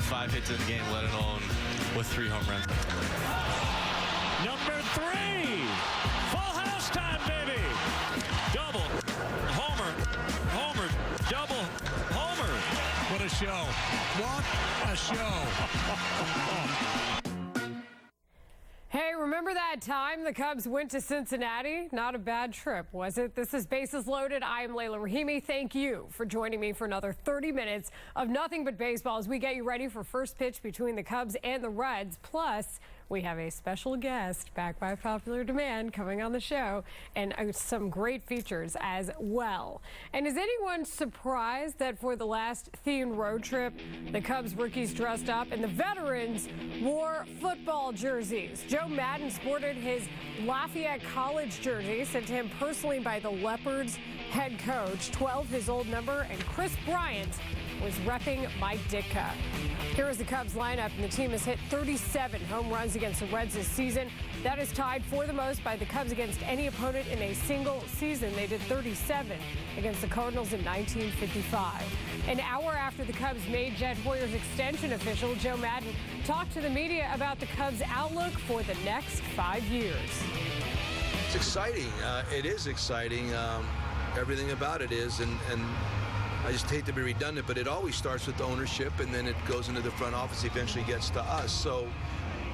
5 hits in the game, let alone with 3 home runs. Number 3, full house time, baby. Double, homer, double, homer. What a show. What a show. Hey, remember that time the Cubs went to Cincinnati? Not a bad trip, was it? This is Bases Loaded. I am Layla Rahimi. Thank you for joining me for another 30 minutes of nothing but baseball as we get you ready for first pitch between the Cubs and the Reds. Plus, we have a special guest back by popular demand coming on the show and some great features as well. And is anyone surprised that for the last themed road trip, the Cubs rookies dressed up and the veterans wore football jerseys? Joe Madden sported his Lafayette College jersey sent to him personally by the Leopards head coach, 12 his old number, and Chris Bryant was repping Mike Ditka. Here is the Cubs lineup, and the team has hit 37 home runs against the Reds this season. That is tied for the most by the Cubs against any opponent in a single season. They did 37 against the Cardinals in 1955. An hour after the Cubs made Jed Hoyer's extension official, Joe Madden talked to the media about the Cubs' outlook for the next 5 years. It's exciting. It is exciting. Everything about it is, and I just hate to be redundant, but it always starts with the ownership, and then it goes into the front office, eventually gets to us. So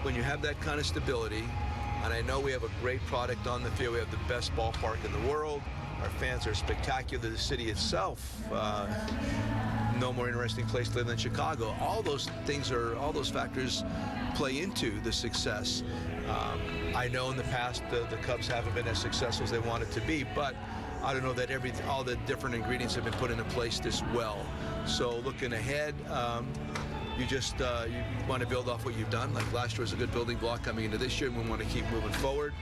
when you have that kind of stability, and I know we have a great product on the field, we have the best ballpark in the world, our fans are spectacular, the city itself, no more interesting place to live than Chicago. All those factors play into the success. I know in the past the Cubs haven't been as successful as they wanted to be, but I don't know that all the different ingredients have been put into place this well. So looking ahead, you want to build off what you've done. Like last year was a good building block coming into this year, and we want to keep moving forward.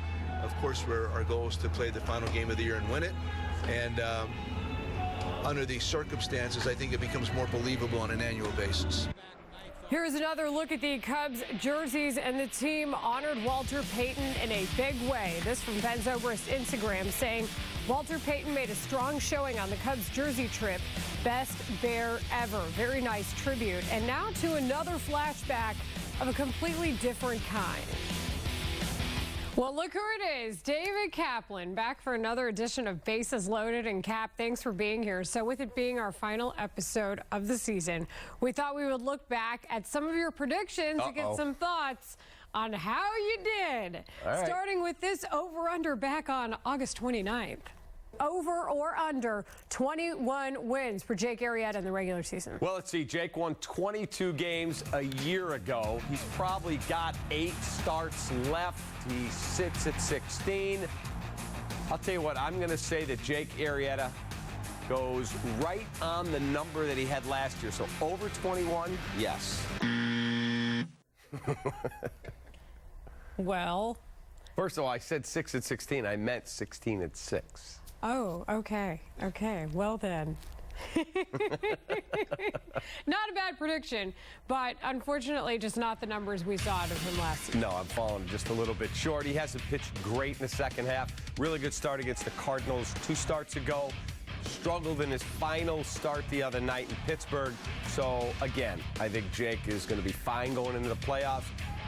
Of course, our goal is to play the final game of the year and win it. And under these circumstances, I think it becomes more believable on an annual basis. Here's another look at the Cubs jerseys, and the team honored Walter Payton in a big way. This from Ben Zobrist's Instagram saying, Walter Payton made a strong showing on the Cubs jersey trip. Best Bear ever. Very nice tribute. And now to another flashback of a completely different kind. Well, look who it is. David Kaplan back for another edition of Bases Loaded. And Cap, thanks for being here. So with it being our final episode of the season, we thought we would look back at some of your predictions to get some thoughts on how you did. Right. Starting with this over-under back on August 29th. Over or under 21 wins for Jake Arrieta in the regular season? Well, let's see. Jake won 22 games a year ago. He's probably got 8 starts left. He sits at 16. I'll tell you what, I'm going to say that Jake Arrieta goes right on the number that he had last year. So over 21, yes. Well. First of all, I said 6 at 16. I meant 16 at 6. Oh, okay. Okay. Well, then. Not a bad prediction, but unfortunately just not the numbers we saw out of him last season. No, I'm falling just a little bit short. He hasn't pitched great in the second half. Really good start against the Cardinals 2 starts ago. Struggled in his final start the other night in Pittsburgh. So, again, I think Jake is going to be fine going into the playoffs,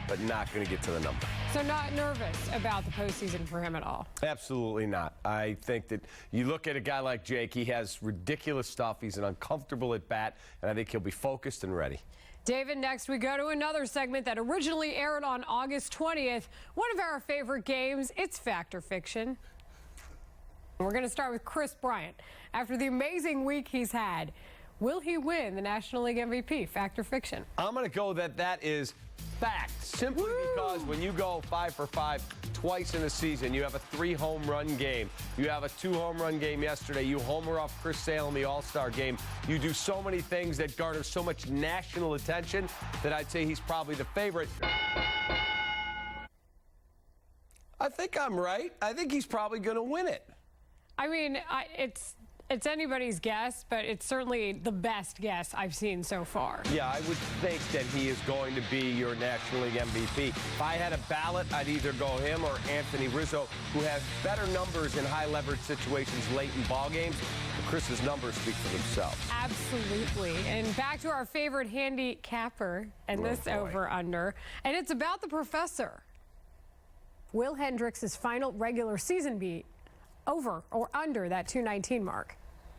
but not going to get to the number. So not nervous about the postseason for him at all? Absolutely not. I think that you look at a guy like Jake, he has ridiculous stuff. He's an uncomfortable at bat, and I think he'll be focused and ready. David, next we go to another segment that originally aired on August 20th. One of our favorite games, it's Fact or Fiction. We're going to start with Chris Bryant. After the amazing week he's had, will he win the National League MVP, Fact or Fiction? I'm going to go that is fact, simply because when you go 5 for 5 twice in a season, you have a 3-home run game. You have a 2-home run game yesterday. You homer off Chris Sale in the All-Star game. You do so many things that garner so much national attention that I'd say he's probably the favorite. I think I'm right. I think he's probably going to win it. I mean, it's anybody's guess, but it's certainly the best guess I've seen so far. Yeah, I would think that he is going to be your National League MVP. If I had a ballot, I'd either go him or Anthony Rizzo, who has better numbers in high-leverage situations late in ball games. Chris's numbers speak for themselves. Absolutely. And back to our favorite handicapper and this over-under. And it's about the professor. Will Hendricks' final regular season beat over or under that 219 mark?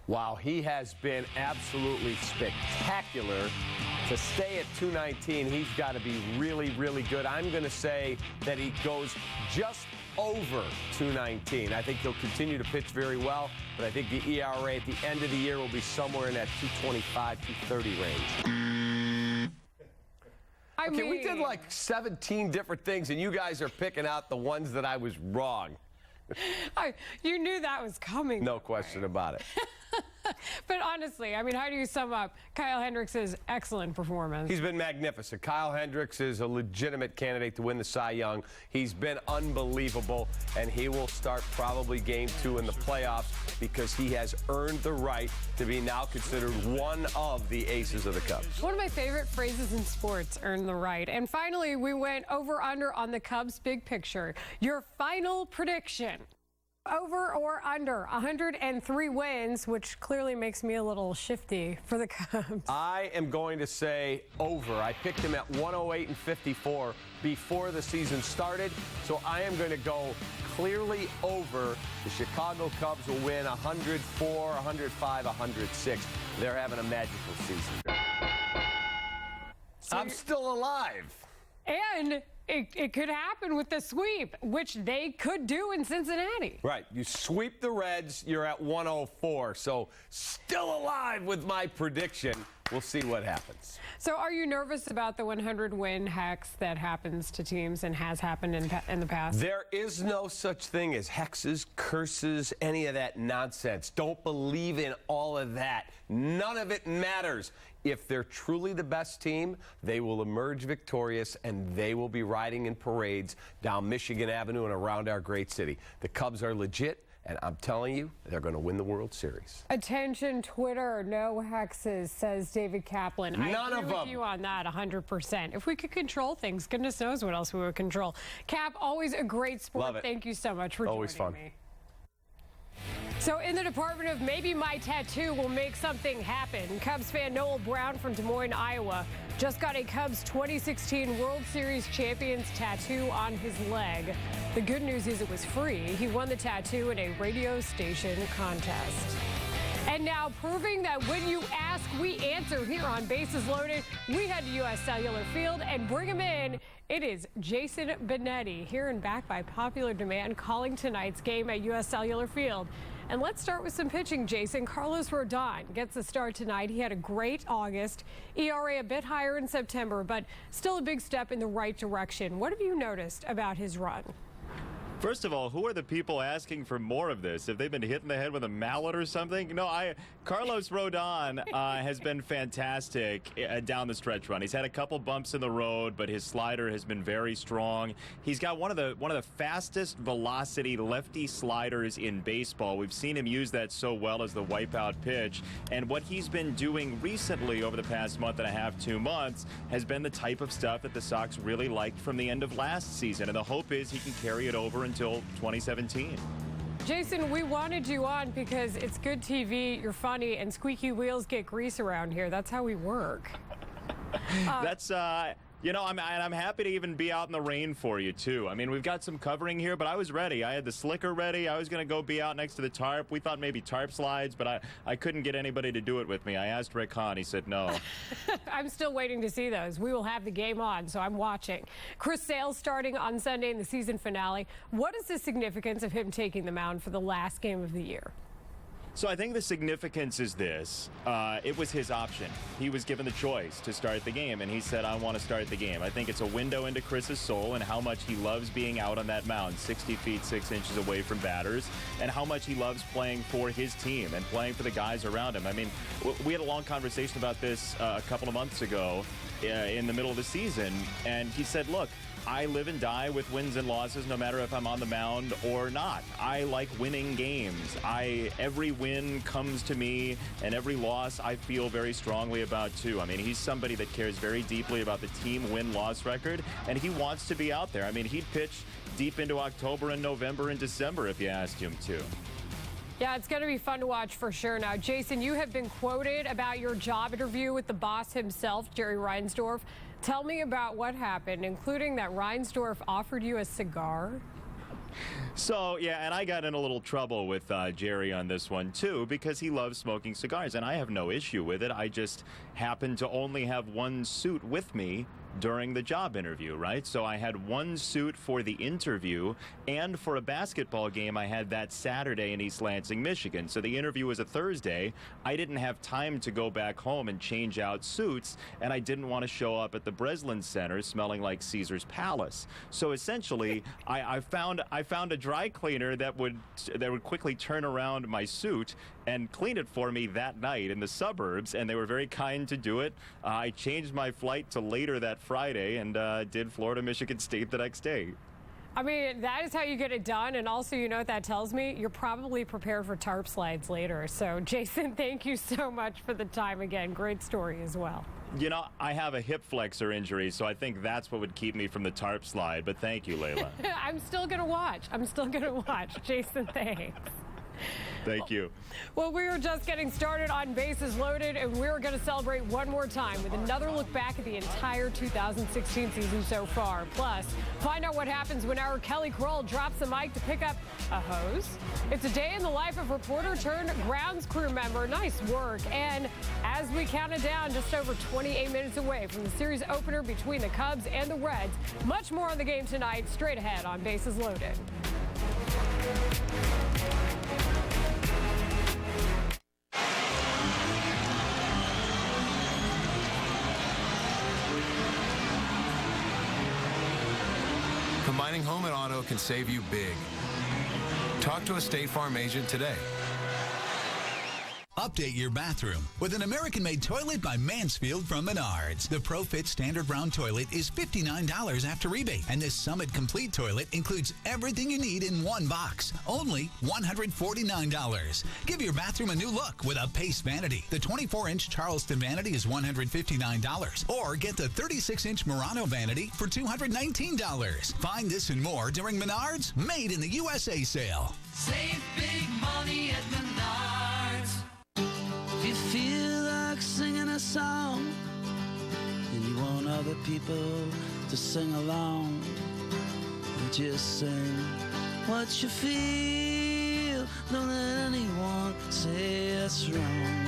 Wow, he has been absolutely spectacular. To stay at 219, he's got to be really, really good. I'm going to say that he goes just over 219. I think he'll continue to pitch very well, but I think the ERA at the end of the year will be somewhere in that 225, 230 range. Okay, we did like 17 different things, and you guys are picking out the ones that I was wrong. You knew that was coming. No question about it. But honestly, I mean, how do you sum up Kyle Hendricks' excellent performance? He's been magnificent. Kyle Hendricks is a legitimate candidate to win the Cy Young. He's been unbelievable, and he will start probably Game 2 in the playoffs because he has earned the right to be now considered one of the aces of the Cubs. One of my favorite phrases in sports, earn the right. And finally, we went over-under on the Cubs' big picture. Your final prediction. Over or under 103 wins, which clearly makes me a little shifty for the Cubs. I am going to say over. I picked him at 108 and 54 before the season started, so I am going to go clearly over. The Chicago Cubs will win 104, 105, 106. They're having a magical season. I'm still alive. And it could happen with the sweep, which they could do in Cincinnati. Right. You sweep the Reds, you're at 104. So still alive with my prediction. We'll see what happens. So are you nervous about the 100-win hex that happens to teams and has happened in the past? There is no such thing as hexes, curses, any of that nonsense. Don't believe in all of that. None of it matters. If they're truly the best team, they will emerge victorious, and they will be riding in parades down Michigan Avenue and around our great city. The Cubs are legit, and I'm telling you, they're going to win the World Series. Attention, Twitter, no hexes, says David Kaplan. None I agree of them. with you on that 100%. If we could control things, goodness knows what else we would control. Cap, always a great sport. Love it. Thank you so much for always joining fun. me. So in the department of maybe my tattoo will make something happen, Cubs fan Noel Brown from Des Moines, Iowa, just got a Cubs 2016 World Series champions tattoo on his leg. The good news is it was free. He won the tattoo in a radio station contest. And now proving that when you ask, we answer here on Bases Loaded, we head to U.S. Cellular Field and bring him in. It is Jason Benetti, here and back by popular demand, calling tonight's game at U.S. Cellular Field. And let's start with some pitching, Jason. Carlos Rodon gets the start tonight. He had a great August. ERA a bit higher in September, but still a big step in the right direction. What have you noticed about his run? First of all, who are the people asking for more of this? Have they been hit in the head with a mallet or something? No, Carlos Rodon has been fantastic down the stretch run. He's had a couple bumps in the road, but his slider has been very strong. He's got one of the fastest velocity lefty sliders in baseball. We've seen him use that so well as the wipeout pitch. And what he's been doing recently over the past month and a half, 2 months, has been the type of stuff that the Sox really liked from the end of last season. And the hope is he can carry it over until 2017. Jason, we wanted you on because it's good TV, you're funny, and squeaky wheels get grease around here. That's how we work. That's you know, I'm happy to even be out in the rain for you, too. I mean, we've got some covering here, but I was ready. I had the slicker ready. I was going to go be out next to the tarp. We thought maybe tarp slides, but I couldn't get anybody to do it with me. I asked Rick Hahn. He said no. I'm still waiting to see those. We will have the game on, so I'm watching. Chris Sale's starting on Sunday in the season finale. What is the significance of him taking the mound for the last game of the year? So I think the significance is this. It was his option. He was given the choice to start the game, and he said, I want to start the game. I think it's a window into Chris's soul and how much he loves being out on that mound, 60 feet, 6 inches away from batters, and how much he loves playing for his team and playing for the guys around him. I mean, we had a long conversation about this a couple of months ago in the middle of the season, and he said, look, I live and die with wins and losses no matter if I'm on the mound or not. I like winning games. Every win comes to me, and every loss I feel very strongly about too. I mean, he's somebody that cares very deeply about the team win-loss record, and he wants to be out there. I mean, he'd pitch deep into October and November and December if you asked him to. Yeah, it's going to be fun to watch for sure. Now, Jason, you have been quoted about your job interview with the boss himself, Jerry Reinsdorf. Tell me about what happened, including that Reinsdorf offered you a cigar. So, yeah, and I got in a little trouble with Jerry on this one, too, because he loves smoking cigars, and I have no issue with it. I just happened to only have one suit with me during the job interview, right? So I had one suit for the interview, and for a basketball game I had that Saturday in East Lansing, Michigan. So the interview was a Thursday. I didn't have time to go back home and change out suits, and I didn't want to show up at the Breslin Center smelling like Caesar's Palace. So essentially, I found a dry cleaner that would quickly turn around my suit and clean it for me that night in the suburbs, and they were very kind to do it. I changed my flight to later that Friday and did Florida-Michigan State the next day. I mean, that is how you get it done. And also, you know what that tells me? You're probably prepared for tarp slides later. So, Jason, thank you so much for the time again. Great story as well. You know, I have a hip flexor injury, so I think that's what would keep me from the tarp slide. But thank you, Layla. I'm still going to watch. Jason, thanks. Thank you. Well, we were just getting started on Bases Loaded, and we're going to celebrate one more time with another look back at the entire 2016 season so far. Plus, find out what happens when our Kelly Kroll drops the mic to pick up a hose. It's a day in the life of reporter turned grounds crew member. Nice work. And as we count it down, just over 28 minutes away from the series opener between the Cubs and the Reds. Much more on the game tonight, straight ahead on Bases Loaded. Combining home and auto can save you big. Talk to a State Farm agent today. Update your bathroom with an American-made toilet by Mansfield from Menards. The ProFit Standard Round Toilet is $59 after rebate, and this Summit Complete Toilet includes everything you need in one box. Only $149. Give your bathroom a new look with a Pace Vanity. The 24-inch Charleston Vanity is $159, or get the 36-inch Murano Vanity for $219. Find this and more during Menards Made in the USA sale. Save big money at Menards. If you feel like singing a song and you want other people to sing along, just sing what you feel. Don't let anyone say it's wrong.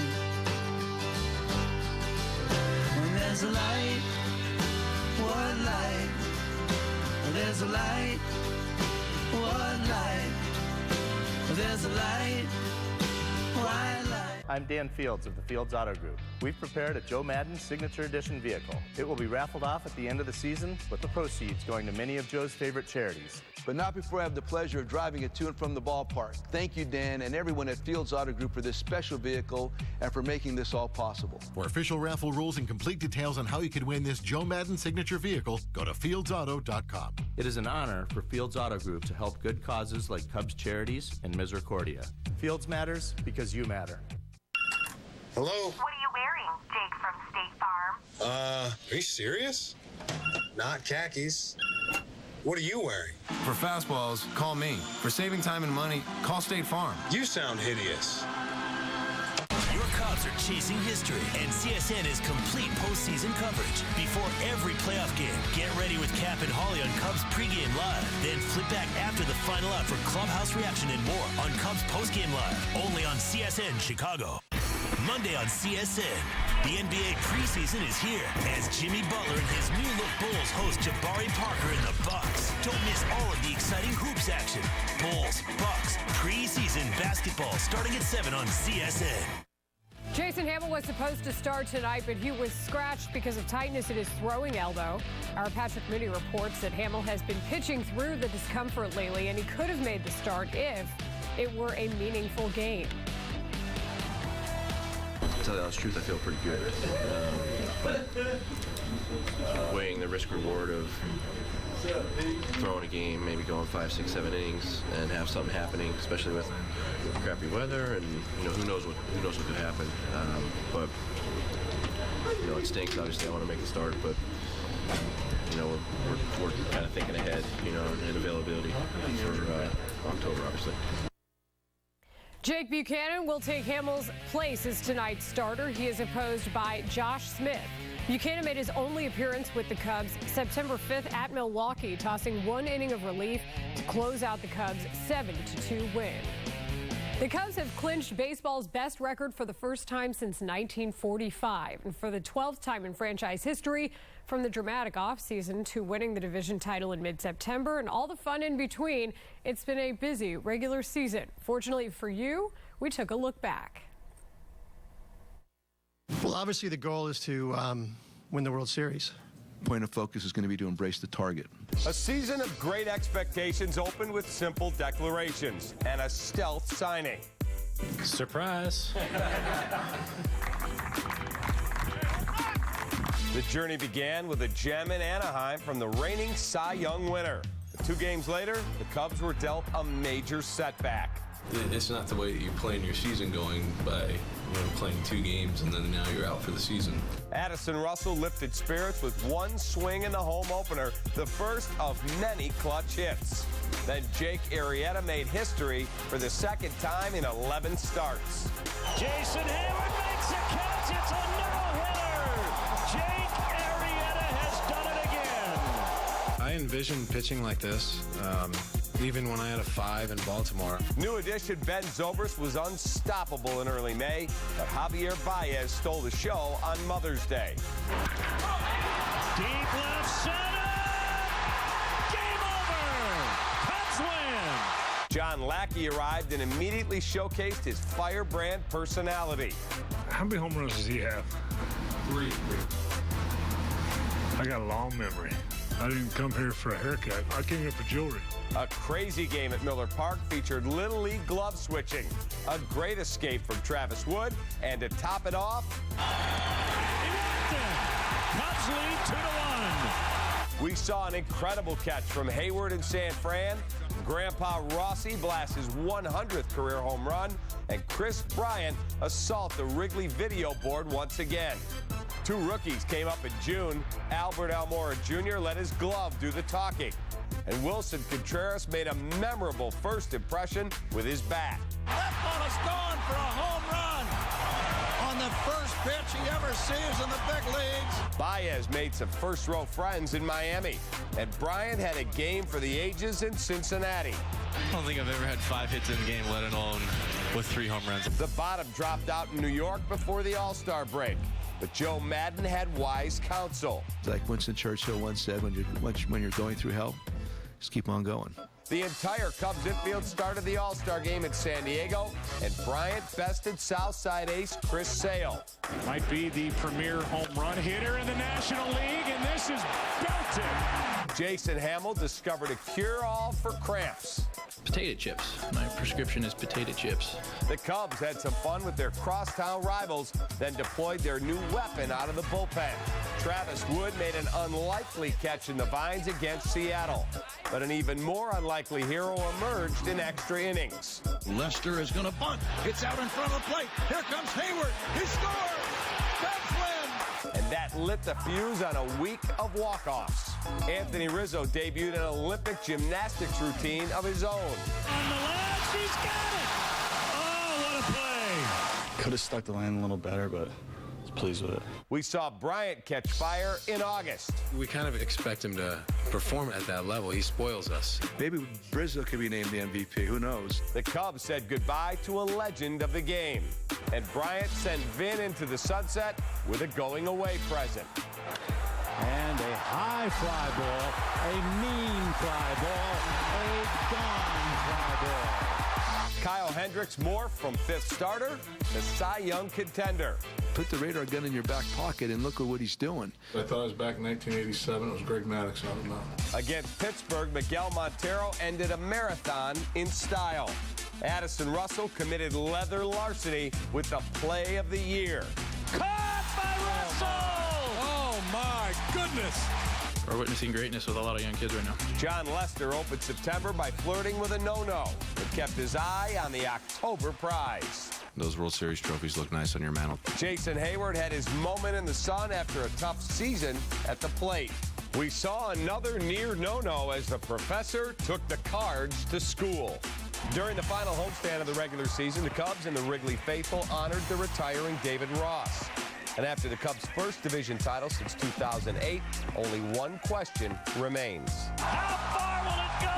When there's a light, what light? When there's a light, what light? When there's a light, why light? I'm Dan Fields of the Fields Auto Group. We've prepared a Joe Madden Signature Edition vehicle. It will be raffled off at the end of the season, with the proceeds going to many of Joe's favorite charities. But not before I have the pleasure of driving it to and from the ballpark. Thank you, Dan, and everyone at Fields Auto Group for this special vehicle and for making this all possible. For official raffle rules and complete details on how you can win this Joe Madden signature vehicle, go to fieldsauto.com. It is an honor for Fields Auto Group to help good causes like Cubs Charities and Misericordia. Fields matters because you matter. Hello? What are you wearing, Jake from State Farm? Are you serious? Not khakis. What are you wearing? For fastballs, call me. For saving time and money, call State Farm. You sound hideous. Your Cubs are chasing history, and CSN is complete postseason coverage. Before every playoff game, get ready with Cap and Holly on Cubs pregame live. Then flip back after the final out for clubhouse reaction and more on Cubs postgame live. Only on CSN Chicago. Monday on CSN, the NBA preseason is here as Jimmy Butler and his new look Bulls host Jabari Parker and the Bucks. Don't miss all of the exciting hoops action. Bulls, Bucks, preseason basketball starting at 7 on CSN. Jason Hamill was supposed to start tonight, but he was scratched because of tightness in his throwing elbow. Our Patrick Mooney reports that Hamill has been pitching through the discomfort lately, and he could have made the start if it were a meaningful game. To tell you the honest truth, I feel pretty good. But weighing the risk-reward of throwing a game, maybe going 5, 6, 7 innings, and have something happening, especially with crappy weather, and who knows what could happen. But it stinks. Obviously, I want to make the start, but we're kind of thinking ahead, and availability for October, obviously. Jake Buchanan will take Hamill's place as tonight's starter. He is opposed by Josh Smith. Buchanan made his only appearance with the Cubs September 5th at Milwaukee, tossing one inning of relief to close out the Cubs' 7-2 win. The Cubs have clinched baseball's best record for the first time since 1945, and for the 12th time in franchise history, from the dramatic offseason to winning the division title in mid-September and all the fun in between, it's been a busy regular season. Fortunately for you, we took a look back. Well, obviously the goal is to win the World Series. Point of focus is going to be to embrace the target. A season of great expectations opened with simple declarations and a stealth signing. Surprise. The journey began with a gem in Anaheim from the reigning Cy Young winner. 2 games later, the Cubs were dealt a major setback. It's not the way that you plan your season going by playing 2 games and then now you're out for the season. Addison Russell lifted spirits with one swing in the home opener, the first of many clutch hits. Then Jake Arrieta made history for the second time in 11 starts. Jason Hayward makes a catch. It's a no-hitter. Jake Arrieta has done it again. I envisioned pitching like this. Even when I had a 5 in Baltimore. New addition Ben Zobrist was unstoppable in early May, but Javier Baez stole the show on Mother's Day. Deep left center. Game over. Cubs win. John Lackey arrived and immediately showcased his firebrand personality. How many home runs does he have? 3. I got a long memory. I didn't come here for a haircut. I came here for jewelry. A crazy game at Miller Park featured Little League glove switching, a great escape from Travis Wood, and to top it off, Cubs lead 2-1. We saw an incredible catch from Hayward in San Fran. Grandpa Rossi blasts his 100th career home run, and Chris Bryant assault the Wrigley video board once again. 2 rookies came up in June. Albert Almora Jr. let his glove do the talking. And Wilson Contreras made a memorable first impression with his bat. That ball is gone for a home run on the first pitch he ever sees in the big leagues. Baez made some first-row friends in Miami. And Bryant had a game for the ages in Cincinnati. I don't think I've ever had 5 hits in a game, let alone with 3 home runs. The bottom dropped out in New York before the All-Star break. But Joe Madden had wise counsel. Like Winston Churchill once said, when you're going through hell, just keep on going. The entire Cubs infield started the All-Star game in San Diego, and Bryant bested Southside ace Chris Sale. Might be the premier home run hitter in the National League, and this is belted. Jason Hamill discovered a cure-all for cramps. Potato chips. My prescription is potato chips. The Cubs had some fun with their crosstown rivals, then deployed their new weapon out of the bullpen. Travis Wood made an unlikely catch in the vines against Seattle, but an even more unlikely hero emerged in extra innings. Lester is going to bunt. It's out in front of the plate. Here comes Hayward. He scores. Cubs win. And that lit the fuse on a week of walk-offs. Anthony Rizzo debuted an Olympic gymnastics routine of his own. On the left, he's got it. Oh, what a play. Could have stuck the line a little better, but I was pleased with it. We saw Bryant catch fire in August. We kind of expect him to perform at that level. He spoils us. Maybe Rizzo could be named the MVP. Who knows? The Cubs said goodbye to a legend of the game. And Bryant sent Vin into the sunset with a going-away present. And a high fly ball, a mean fly ball, a gone fly ball. Kyle Hendricks morphed from 5th starter to Cy Young contender. Put the radar gun in your back pocket and look at what he's doing. I thought it was back in 1987. It was Greg Maddux on the mound. Against Pittsburgh, Miguel Montero ended a marathon in style. Addison Russell committed leather larceny with the play of the year. Caught by Russell! Oh, my goodness. We're witnessing greatness with a lot of young kids right now. John Lester opened September by flirting with a no-no, but kept his eye on the October prize. Those World Series trophies look nice on your mantle. Jason Hayward had his moment in the sun after a tough season at the plate. We saw another near no-no as the professor took the Cards to school. During the final homestand of the regular season, the Cubs and the Wrigley faithful honored the retiring David Ross. And after the Cubs' first division title since 2008, only one question remains. How far will it go?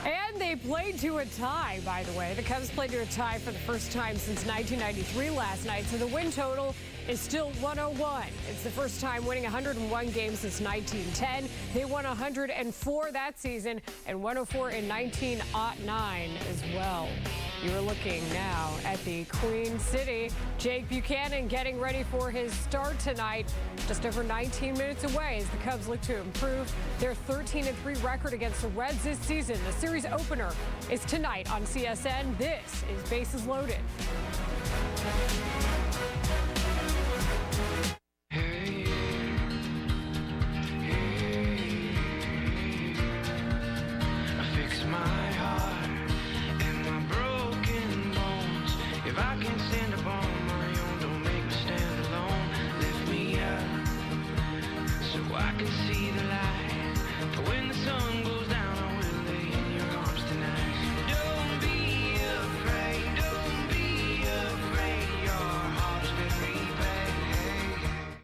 And they played to a tie, by the way. The Cubs played to a tie for the first time since 1993 last night, so the win total is still 101. It's the first time winning 101 games since 1910. They won 104 that season and 104 in 1909 as well. You're looking now at the Queen City. Jake Buchanan getting ready for his start tonight, just over 19 minutes away as the Cubs look to improve their 13-3 record against the Reds this season. The series opener is tonight on CSN. This is Bases Loaded.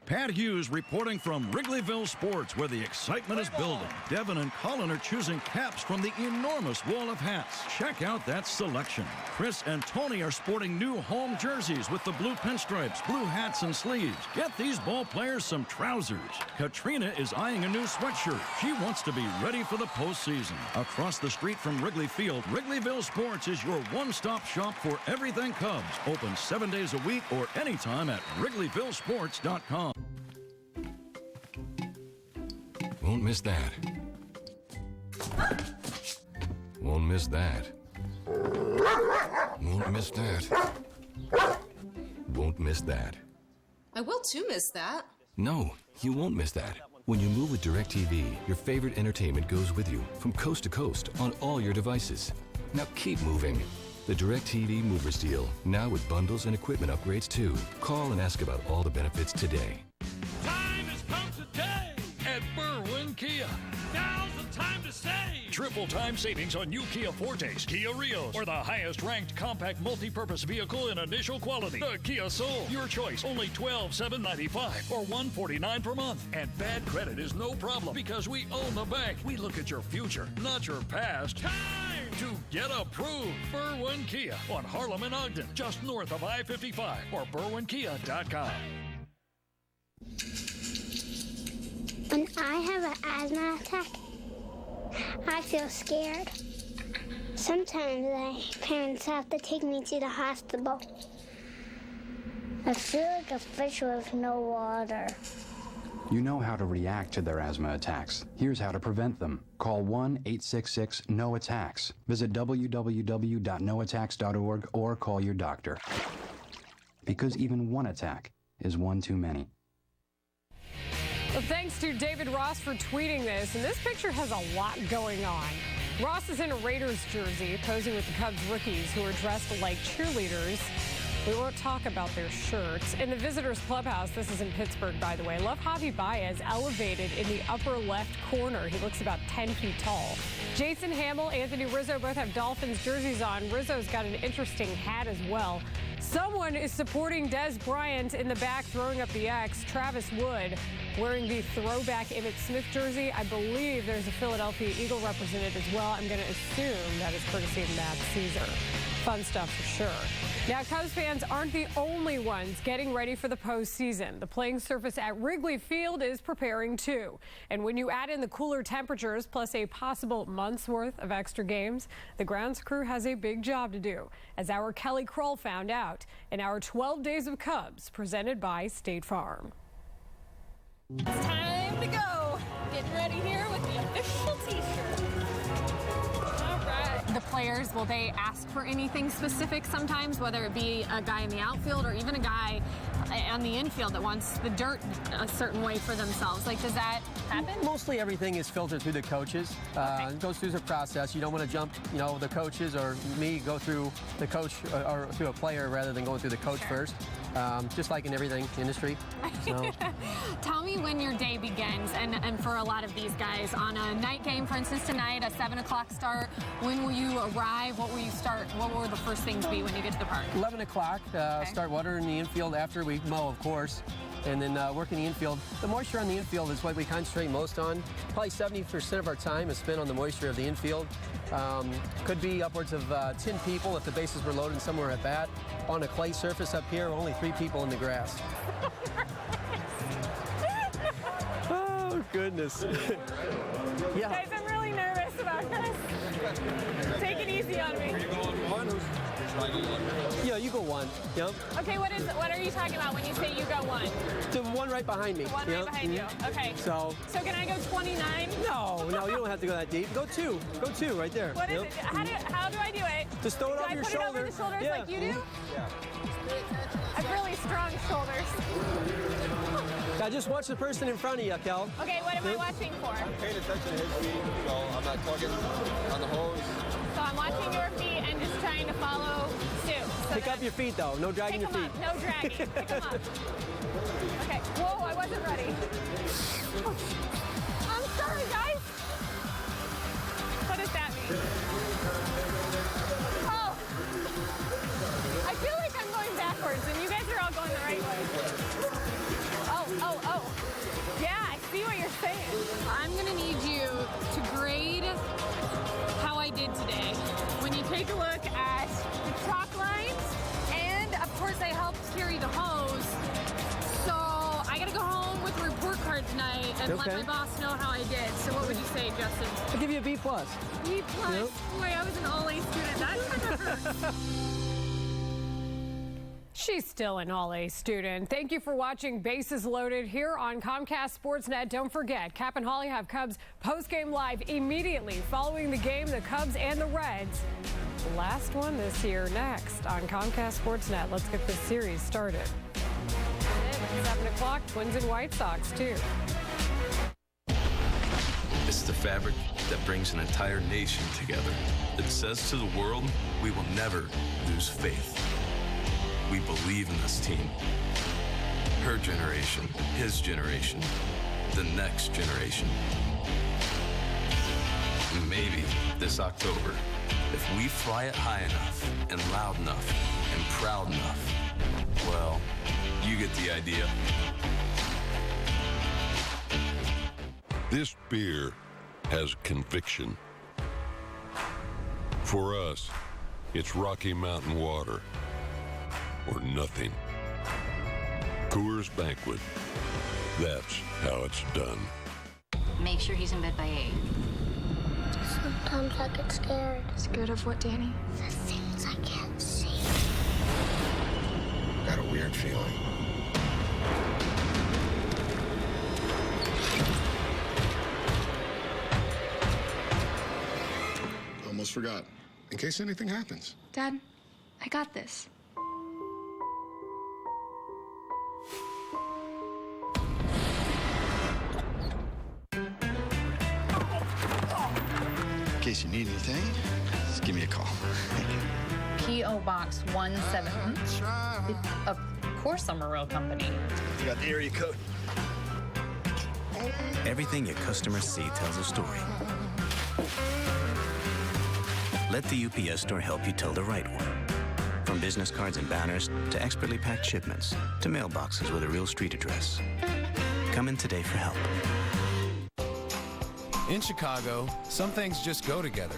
Pat Hughes reporting from Wrigleyville Sports, where the excitement is building. Devin and Colin are choosing caps from the enormous wall of hats. Check out that selection. Chris and Tony are sporting new home jerseys with the blue pinstripes, blue hats, and sleeves. Get these ball players some trousers. Katrina is eyeing a new sweatshirt. She wants to be ready for the postseason. Across the street from Wrigley Field, Wrigleyville Sports is your one-stop shop for everything Cubs. Open 7 days a week or anytime at WrigleyvilleSports.com. Won't miss that. Won't miss that. Won't miss that. Won't miss that. I will too miss that. No, you won't miss that. When you move with DirecTV, your favorite entertainment goes with you from coast to coast on all your devices. Now keep moving. The DirecTV Movers deal, now with bundles and equipment upgrades too. Call and ask about all the benefits today. Time has come today at Berwyn Kia. Now's the time to save. Triple time savings on new Kia Fortes, Kia Rios, or the highest ranked compact multi-purpose vehicle in initial quality. The Kia Soul, your choice, only $12,795 or $149 per month. And bad credit is no problem because we own the bank. We look at your future, not your past. Time to get approved. Berwyn Kia on Harlem and Ogden, just north of I-55 or BerwynKia.com. When I have an asthma attack, I feel scared. Sometimes my parents have to take me to the hospital. I feel like a fish with no water. You know how to react to their asthma attacks. Here's how to prevent them. Call 1-866-NO-ATTACKS. Visit www.noattacks.org or call your doctor. Because even one attack is one too many. Well, thanks to David Ross for tweeting this, and this picture has a lot going on. Ross is in a Raiders jersey, posing with the Cubs rookies who are dressed like cheerleaders. We won't talk about their shirts. In the visitors' clubhouse, this is in Pittsburgh, by the way, love Javi Baez elevated in the upper left corner. He looks about 10 feet tall. Jason Hamill, Anthony Rizzo both have Dolphins jerseys on. Rizzo's got an interesting hat as well. Someone is supporting Des Bryant in the back, throwing up the X. Travis Wood wearing the throwback Emmitt Smith jersey. I believe there's a Philadelphia Eagle represented as well. I'm going to assume that is courtesy of Matt Caesar. Fun stuff for sure. Now, Cubs fans aren't the only ones getting ready for the postseason. The playing surface at Wrigley Field is preparing too. And when you add in the cooler temperatures plus a possible month's worth of extra games, the grounds crew has a big job to do, as our Kelly Kroll found out in our 12 Days of Cubs presented by State Farm. It's time to go. Getting ready here with the official t-shirt. The players, will they ask for anything specific sometimes, whether it be a guy in the outfield or even a guy on the infield that wants the dirt a certain way for themselves? Like, does that happen? Mostly everything is filtered through the coaches. It goes through the process. You don't want to jump, the coaches or me go through the coach or through a player rather than going through the coach first. just like in everything industry. So. Tell me when your day begins, and for a lot of these guys, on a night game, for instance, tonight, a 7 o'clock start, when will you arrive? What will you start? What will the first things be when you get to the park? 11 o'clock, start watering the infield after we mow, of course, and then working the infield. The moisture on the infield is what we concentrate most on. Probably 70% of our time is spent on the moisture of the infield. Could be upwards of 10 people if the bases were loaded somewhere at bat. On a clay surface up here, only 3 people in the grass. Oh, goodness. Yeah. Guys, I'm really nervous about this. Take it easy on me. Yeah, you go 1. Yep. Okay, what are you talking about when you say you go 1? The one right behind me. One right behind you. Okay. So can I go 29? No, you don't have to go that deep. Go 2. Go 2 right there. What is it? How do I do it? Just throw it over your shoulder. Do I put it over the shoulders like you do? Yeah. I have really strong shoulders. Now just watch the person in front of you, Kel. Okay, what am I watching for? I'm paying attention to his feet. I'm not talking on the hose. So I'm watching your feet and just trying to follow suit. Pick up your feet, though. No dragging your feet. No dragging. Pick them up. Okay. Whoa, I wasn't ready. I'm sorry, guys. What does that mean? Oh. I feel like I'm going backwards, and you guys are all going the right way. Oh. Yeah, I see what you're saying. I'm going to need you to grade how I did today. When you take a look at the chalk lines, and of course I helped carry the hose, so I gotta go home with a report card tonight and let my boss know how I did. So what would you say, Justin? I'll give you a B+. B+? Yep. Boy, I was an all-A student. That kind of hurts. She's still an all-A student. Thank you for watching Bases Loaded here on Comcast Sportsnet. Don't forget, Cap and Holly have Cubs postgame live immediately following the game, the Cubs and the Reds. The last one this year next on Comcast Sportsnet. Let's get this series started. At 7 o'clock, Twins and White Sox, too. It's the fabric that brings an entire nation together. It says to the world, we will never lose faith. We believe in this team. Her generation, his generation, the next generation. Maybe this October, if we fly it high enough and loud enough and proud enough, well, you get the idea. This beer has conviction. For us, it's Rocky Mountain water. Or nothing. Coors Banquet. That's how it's done. Make sure he's in bed by 8. Sometimes I get scared. Scared of what, Danny? The things I can't see. Got a weird feeling. Almost forgot. In case anything happens. Dad, I got this. In case you need anything, just give me a call. P.O. Box 17. Of course I'm a real company. You got the area code. Everything your customers see tells a story. Let the UPS store help you tell the right one. From business cards and banners to expertly packed shipments to mailboxes with a real street address. Come in today for help. In Chicago, some things just go together,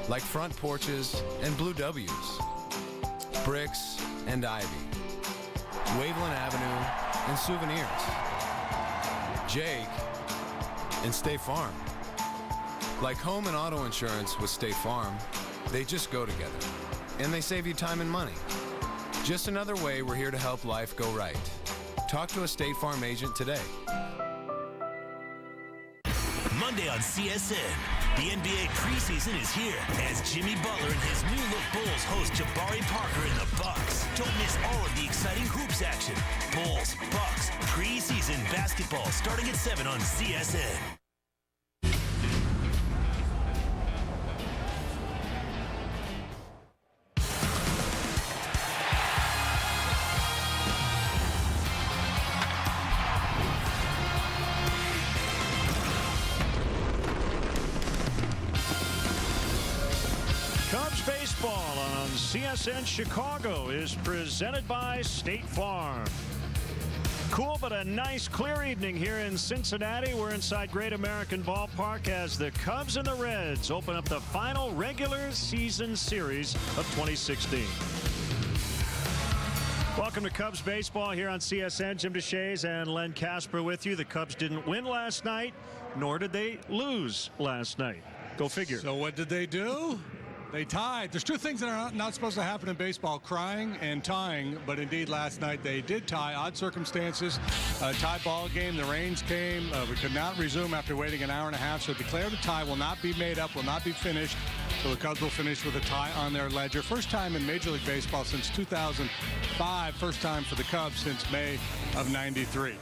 like front porches and blue W's, bricks and ivy, Waveland Avenue and souvenirs, Jake and State Farm. Like home and auto insurance with State Farm, they just go together, and they save you time and money. Just another way we're here to help life go right. Talk to a State Farm agent today. Monday on CSN, the NBA preseason is here as Jimmy Butler and his new look Bulls host Jabari Parker and the Bucks. Don't miss all of the exciting hoops action. Bulls, Bucks, preseason basketball starting at 7 on CSN. Baseball on CSN Chicago is presented by State Farm. Cool, but a nice, clear evening here in Cincinnati. We're inside Great American Ballpark as the Cubs and the Reds open up the final regular season series of 2016. Welcome to Cubs baseball here on CSN. Jim DeShays and Len Casper with you. The Cubs didn't win last night, nor did they lose last night. Go figure. So what did they do? They tied. There's two things that are not supposed to happen in baseball, crying and tying, but indeed last night they did tie. Odd circumstances, tie ball game, the rains came. We could not resume after waiting an hour and a half, so declared a tie, will not be made up, will not be finished. So the Cubs will finish with a tie on their ledger. First time in Major League Baseball since 2005, first time for the Cubs since May of '93.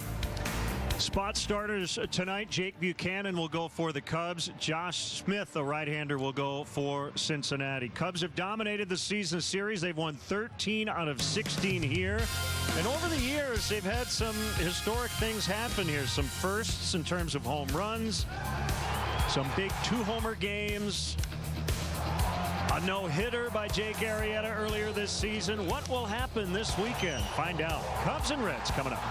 Spot starters tonight. Jake Buchanan will go for the Cubs. Josh Smith, a right-hander, will go for Cincinnati. Cubs have dominated the season series. They've won 13 out of 16 here. And over the years, they've had some historic things happen here. Some firsts in terms of home runs. Some big two-homer games. A no-hitter by Jake Arrieta earlier this season. What will happen this weekend? Find out. Cubs and Reds coming up.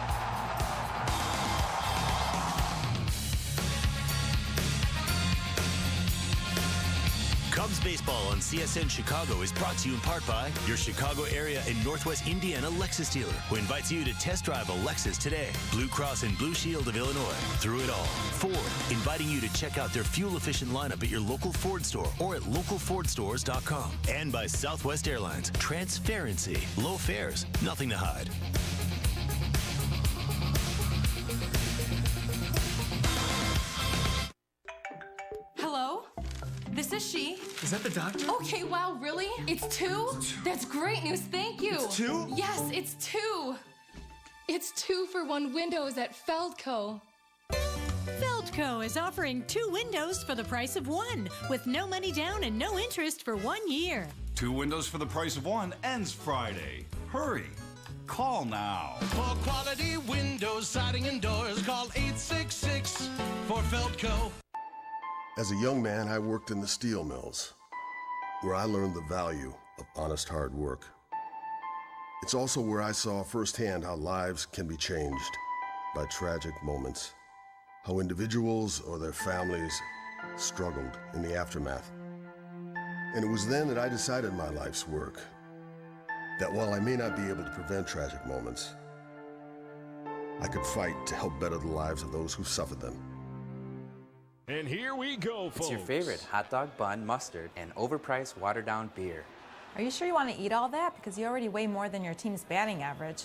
Cubs baseball on CSN Chicago is brought to you in part by your Chicago area and Northwest Indiana Lexus dealer, who invites you to test drive a Lexus today. Blue Cross and Blue Shield of Illinois. Through it all. Ford, inviting you to check out their fuel-efficient lineup at your local Ford store or at localfordstores.com. And by Southwest Airlines. Transparency. Low fares. Nothing to hide. Hello? This is she. Is that the doctor? Okay, wow, really? It's two? That's great news, thank you. It's two? Yes, it's two. It's 2 for 1 windows at Feldco. Feldco is offering 2 windows for the price of 1, with no money down and no interest for 1 year. 2 windows for the price of 1 ends Friday. Hurry. Call now. For quality windows, siding, and doors, call 866 for Feldco. As a young man, I worked in the steel mills, where I learned the value of honest hard work. It's also where I saw firsthand how lives can be changed by tragic moments, how individuals or their families struggled in the aftermath. And it was then that I decided my life's work, that while I may not be able to prevent tragic moments, I could fight to help better the lives of those who suffered them. And here we go, folks. It's your favorite hot dog bun, mustard, and overpriced watered-down beer. Are you sure you want to eat all that? Because you already weigh more than your team's batting average.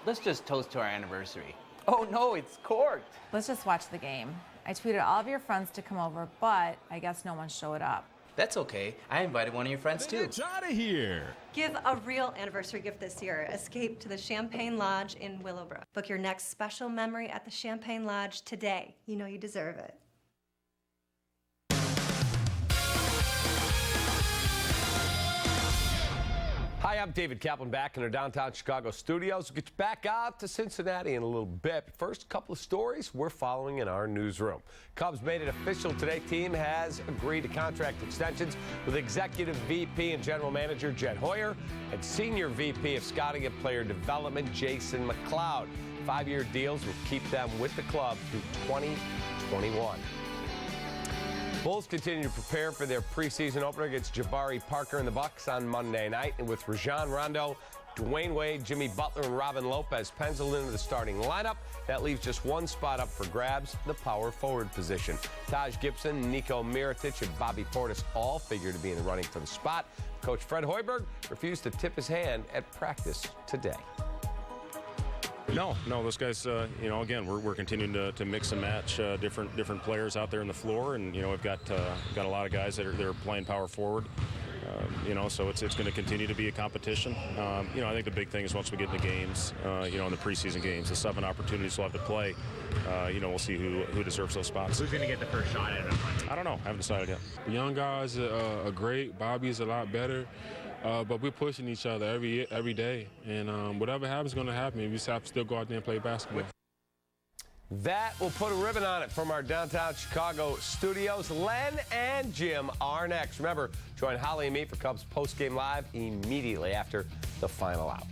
Let's just toast to our anniversary. Oh no, it's corked. Let's just watch the game. I tweeted all of your friends to come over, but I guess no one showed up. That's okay. I invited one of your friends too. It's out of here. Give a real anniversary gift this year. Escape to the Champagne Lodge in Willowbrook. Book your next special memory at the Champagne Lodge today. You know you deserve it. Hi, I'm David Kaplan back in our downtown Chicago studios. We'll get you back out to Cincinnati in a little bit. But first, a couple of stories we're following in our newsroom. Cubs made it official today. Team has agreed to contract extensions with Executive VP and General Manager Jed Hoyer and Senior VP of Scouting and Player Development Jason McLeod. 5-year deals will keep them with the club through 2021. Bulls continue to prepare for their preseason opener against Jabari Parker and the Bucks on Monday night. And with Rajon Rondo, Dwayne Wade, Jimmy Butler, and Robin Lopez penciled into the starting lineup, that leaves just one spot up for grabs, the power forward position. Taj Gibson, Nico Mirotic, and Bobby Portis all figure to be in the running for the spot. Coach Fred Hoiberg refused to tip his hand at practice today. No, those guys, again, we're continuing to mix and match different players out there in the floor, and we've got a lot of guys that are playing power forward. So it's going to continue to be a competition. I think the big thing is once we get into games, in the preseason games, the 7 opportunities we'll have to play. We'll see who deserves those spots. Who's going to get the first shot at them? I don't know. I haven't decided yet. The young guys are great. Bobby's a lot better. But we're pushing each other every day. And whatever happens is going to happen. We just have to still go out there and play basketball. That will put a ribbon on it from our downtown Chicago studios. Len and Jim are next. Remember, join Holly and me for Cubs postgame live immediately after the final out.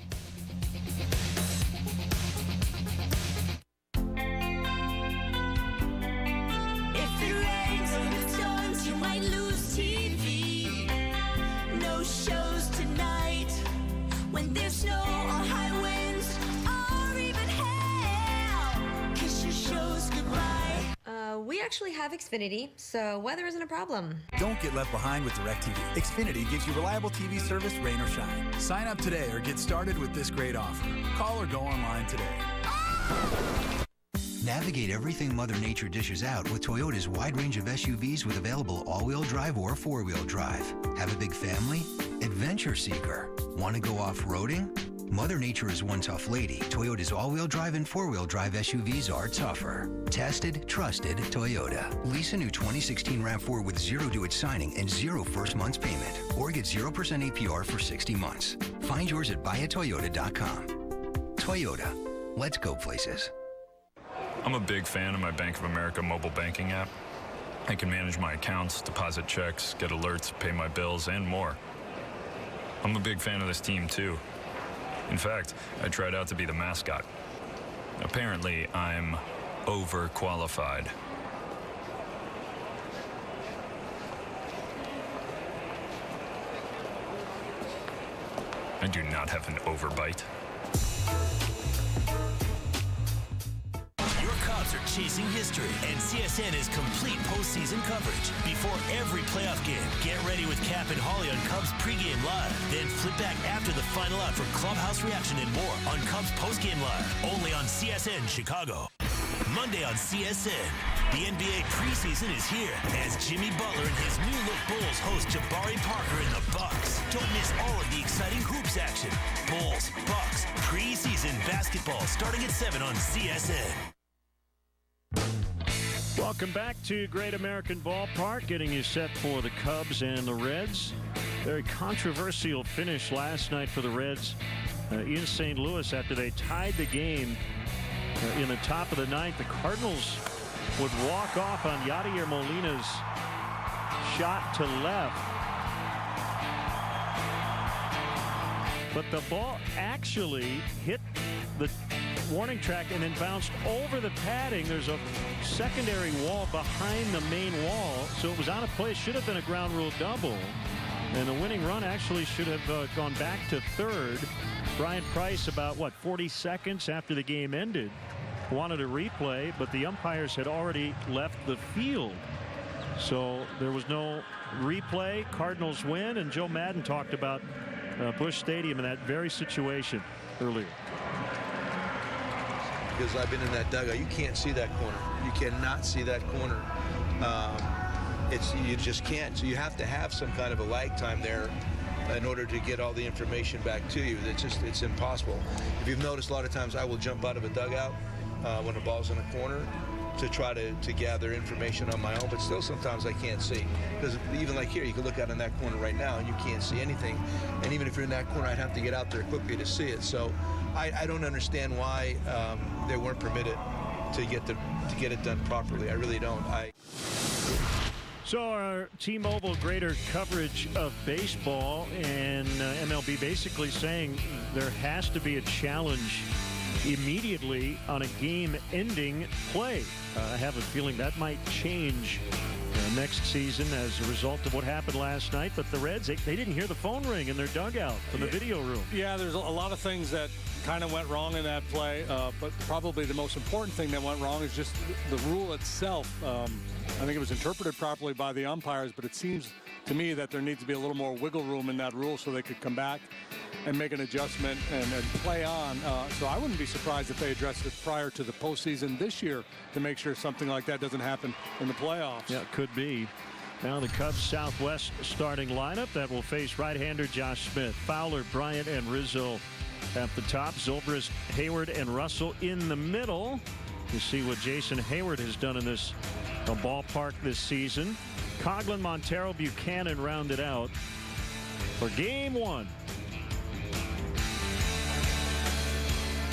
If it rains and storms, you might lose TV. No shows tonight when there's snow or high winds or even hail. Kiss your shows goodbye. We actually have Xfinity, so weather isn't a problem. Don't get left behind with DirecTV. Xfinity gives you reliable TV service, rain or shine. Sign up today or get started with this great offer. Call or go online today. Navigate everything Mother Nature dishes out with Toyota's wide range of SUVs with available all-wheel drive or four-wheel drive. Have a big family? Adventure seeker. Want to go off-roading? Mother Nature is one tough lady. Toyota's all-wheel drive and four-wheel drive SUVs are tougher. Tested, trusted Toyota. Lease a new 2016 RAV4 with zero due at signing and zero first month's payment. Or get 0% APR for 60 months. Find yours at buyatoyota.com. Toyota. Let's go places. I'm a big fan of my Bank of America mobile banking app. I can manage my accounts, deposit checks, get alerts, pay my bills, and more. I'm a big fan of this team, too. In fact, I tried out to be the mascot. Apparently, I'm overqualified. I do not have an overbite. Cubs are chasing history, and CSN is complete postseason coverage. Before every playoff game, get ready with Cap and Holly on Cubs pregame live. Then flip back after the final out for clubhouse reaction and more on Cubs postgame live. Only on CSN Chicago. Monday on CSN, the NBA preseason is here as Jimmy Butler and his new look Bulls host Jabari Parker and the Bucks. Don't miss all of the exciting hoops action. Bulls, Bucks, preseason basketball starting at 7 on CSN. Welcome back to Great American Ballpark, getting you set for the Cubs and the Reds. Very controversial finish last night for the Reds in St. Louis after they tied the game in the top of the ninth. The Cardinals would walk off on Yadier Molina's shot to left. But the ball actually hit the warning track and then bounced over the padding. There's a secondary wall behind the main wall, so it was out of place. Should have been a ground rule double, and the winning run actually should have gone back to third. Brian Price, about 40 seconds after the game ended, wanted a replay, but the umpires had already left the field, so there was no replay. Cardinals win, and Joe Madden talked about Busch Stadium in that very situation earlier. Because I've been in that dugout, you can't see that corner. You cannot see that corner. You just can't. So you have to have some kind of a lag time there in order to get all the information back to you. It's impossible. If you've noticed, a lot of times I will jump out of a dugout when the ball's in a corner to try to gather information on my own, but still sometimes I can't see. Because even like here, you can look out in that corner right now and you can't see anything. And even if you're in that corner, I'd have to get out there quickly to see it. So I don't understand why they weren't permitted to get it done properly. I really don't. So our T-Mobile greater coverage of baseball, and MLB basically saying there has to be a challenge immediately on a game-ending play. I have a feeling that might change next season as a result of what happened last night. But the Reds, they didn't hear the phone ring in their dugout from the video room. Yeah, there's a lot of things that kind of went wrong in that play, but probably the most important thing that went wrong is just the rule itself. I think it was interpreted properly by the umpires, but it seems to me that there needs to be a little more wiggle room in that rule so they could come back and make an adjustment and play on. So I wouldn't be surprised if they addressed it prior to the postseason this year to make sure something like that doesn't happen in the playoffs. Yeah, it could be. Now the Cubs Southwest starting lineup that will face right-hander Josh Smith, Fowler, Bryant, and Rizzo at the top. Zobrist, Hayward, and Russell in the middle. You see what Jason Hayward has done in this ballpark this season. Coghlan, Montero, Buchanan rounded out for game one.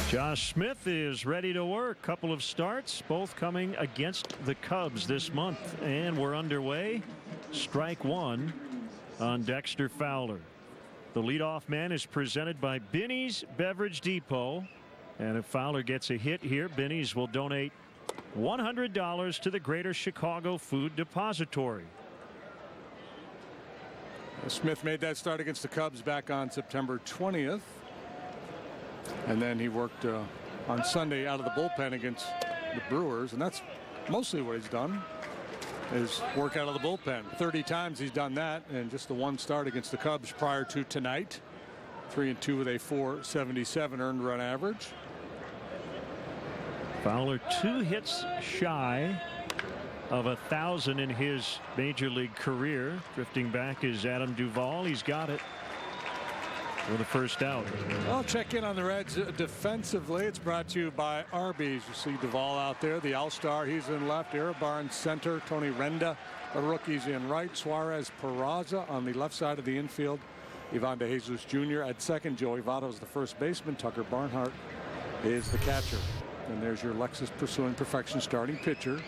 Josh Smith is ready to work. Couple of starts, both coming against the Cubs this month. And we're underway. Strike one on Dexter Fowler. The leadoff man is presented by Binny's Beverage Depot. And if Fowler gets a hit here, Binny's will donate $100 to the Greater Chicago Food Depository. Smith made that start against the Cubs back on September 20th. And then he worked on Sunday out of the bullpen against the Brewers. And that's mostly what he's done, is work out of the bullpen. 30 times he's done that, and just the one start against the Cubs prior to tonight. 3-2 with a .477 earned run average. Fowler 2 hits shy of 1,000 in his major league career. Drifting back is Adam Duvall. He's got it for the first out. I'll check in on the Reds defensively. It's brought to you by Arby's. You see Duvall out there, the all-star. He's in left. Iribar in center. Tony Renda, the rookies, in right. Suarez Peraza on the left side of the infield. Ivan De Jesus Jr. at second. Joey Votto is the first baseman. Tucker Barnhart is the catcher. And there's your Lexus Pursuing Perfection starting pitcher.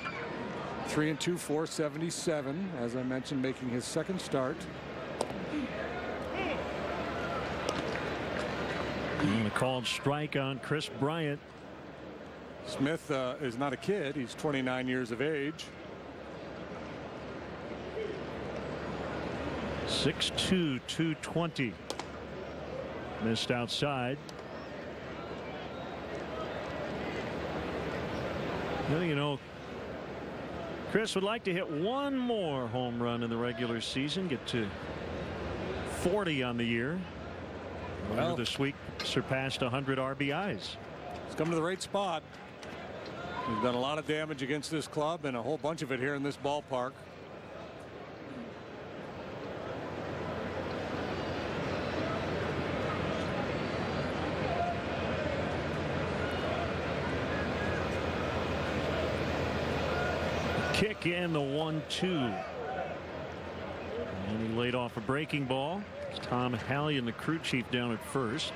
3-2, .477. As I mentioned, making his second start. And a called strike on Chris Bryant. Smith is not a kid. He's 29 years of age. 6'2", 220. Missed outside. Well, you know, Chris would like to hit one more home run in the regular season, get to 40 on the year. Well, this week surpassed 100 RBIs. He's come to the right spot. He's done a lot of damage against this club, and a whole bunch of it here in this ballpark. Kick in the 1-2. And he laid off a breaking ball. It's Tom Hallion, the crew chief, down at first.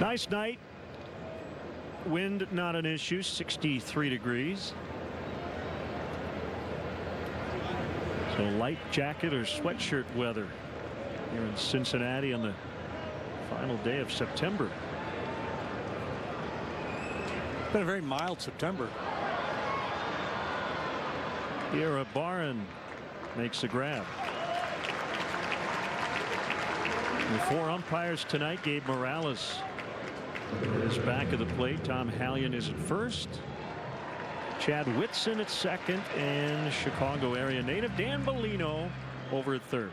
Nice night. Wind not an issue, 63 degrees. So light jacket or sweatshirt weather here in Cincinnati on the final day of September. It's been a very mild September. Iribar makes the grab. The 4 umpires tonight. Gabe Morales is back at the plate. Tom Hallion is at first. Chad Whitson at second, and Chicago area native Dan Bellino over at third.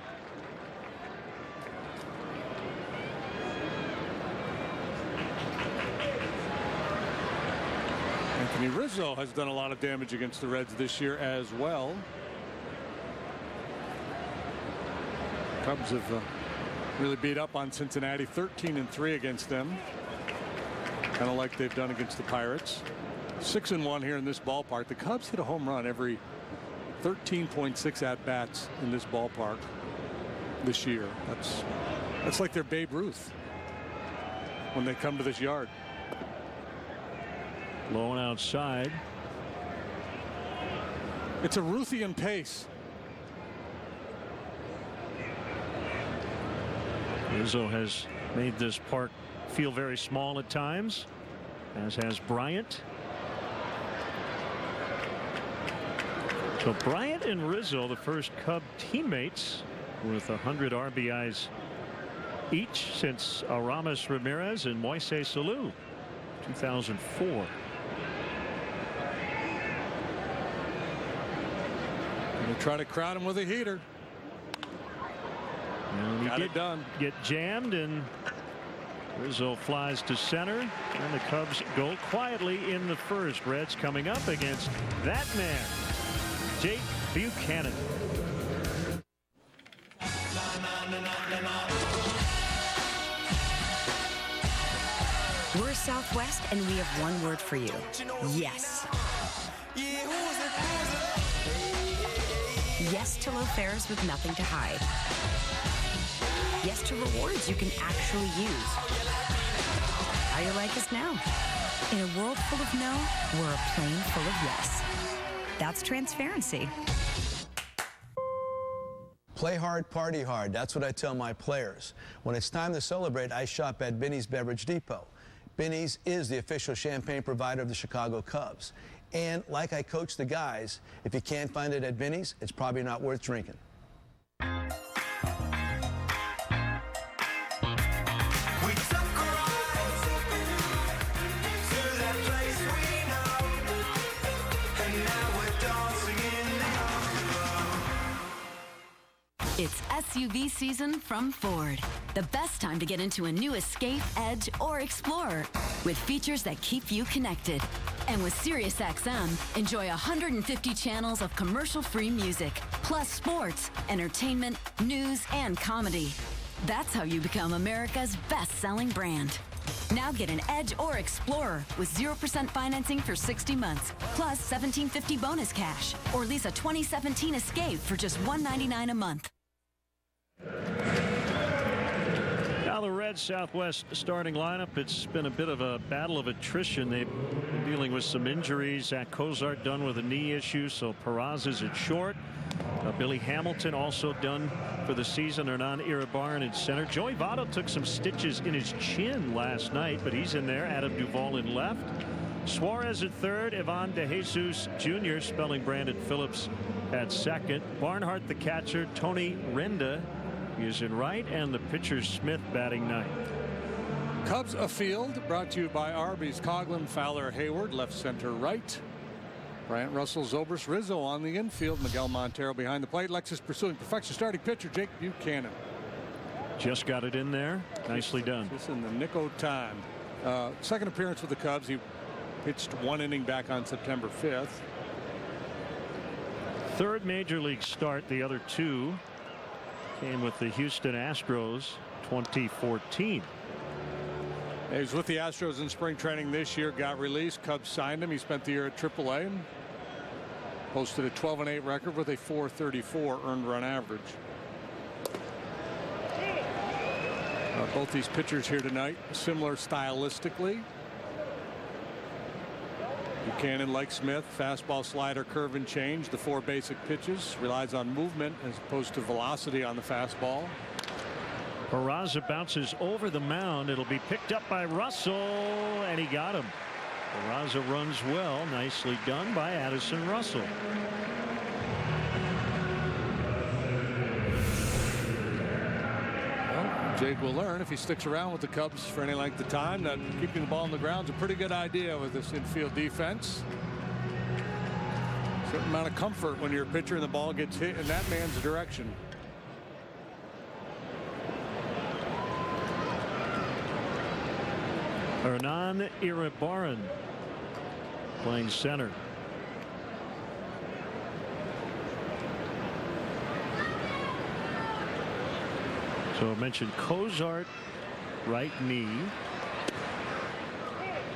Anthony Rizzo has done a lot of damage against the Reds this year as well. Cubs have really beat up on Cincinnati, 13-3 against them, kind of like they've done against the Pirates. 6-1 here in this ballpark. The Cubs hit a home run every 13.6 at-bats in this ballpark this year. That's like their Babe Ruth when they come to this yard. Low and outside. It's a Ruthian pace. Rizzo has made this park feel very small at times, as has Bryant. So Bryant and Rizzo, the first Cub teammates with 100 RBIs each since Aramis Ramirez and Moises Salou, 2004. They try to crowd him with a heater. And Got it done. Get jammed, and Rizzo flies to center, and the Cubs go quietly in the first. Reds coming up against that man, Jake Buchanan. We're Southwest, and we have one word for you. Yes. Yes to low fares with nothing to hide. Yes to rewards you can actually use. How you like us now? In a world full of no, we're a plane full of yes. That's transparency. Play hard, party hard. That's what I tell my players. When it's time to celebrate, I shop at Binny's Beverage Depot. Binny's is the official champagne provider of the Chicago Cubs. And like I coach the guys, if you can't find it at Binny's, it's probably not worth drinking. It's SUV season from Ford. The best time to get into a new Escape, Edge, or Explorer with features that keep you connected. And with SiriusXM, enjoy 150 channels of commercial-free music, plus sports, entertainment, news, and comedy. That's how you become America's best-selling brand. Now get an Edge or Explorer with 0% financing for 60 months, plus $1,750 bonus cash, or lease a 2017 Escape for just $199 a month. Now the Reds Southwest starting lineup. It's been a bit of a battle of attrition. They've been dealing with some injuries. Zach Cozart done with a knee issue, so Peraza is at short. Billy Hamilton also done for the season. Hernan Iribarren in center. Joey Votto took some stitches in his chin last night, but he's in there. Adam Duvall in left. Suarez at third. Ivan De Jesus Jr. spelling Brandon Phillips at second. Barnhart the catcher. Tony Renda is in right, and the pitcher Smith batting ninth. Cubs afield, brought to you by Arby's. Coughlin, Fowler, Hayward, left, center, right. Bryant, Russell, Zobrist, Rizzo on the infield. Miguel Montero behind the plate. Lexus pursuing perfection. Starting pitcher Jake Buchanan. Just got it in there. Nicely done. Just in the nick of time. Second appearance with the Cubs. He pitched one inning back on September 5th. Third major league start. The other two came with the Houston Astros 2014. He was with the Astros in spring training this year, got released. Cubs signed him. He spent the year at AAA. Posted a 12-8 record with a .434 earned run average. Both these pitchers here tonight, similar stylistically. Buchanan, like Smith, fastball, slider, curve, and change. The four basic pitches. Relies on movement as opposed to velocity on the fastball. Peraza bounces over the mound. It'll be picked up by Russell, and he got him. Peraza runs well. Nicely done by Addison Russell. Well, Jake will learn if he sticks around with the Cubs for any length of time that keeping the ball on the ground is a pretty good idea with this infield defense. Certain amount of comfort when you're a pitcher and the ball gets hit in that man's direction. Hernan Iribarren playing center. So I mentioned Cozart, right knee.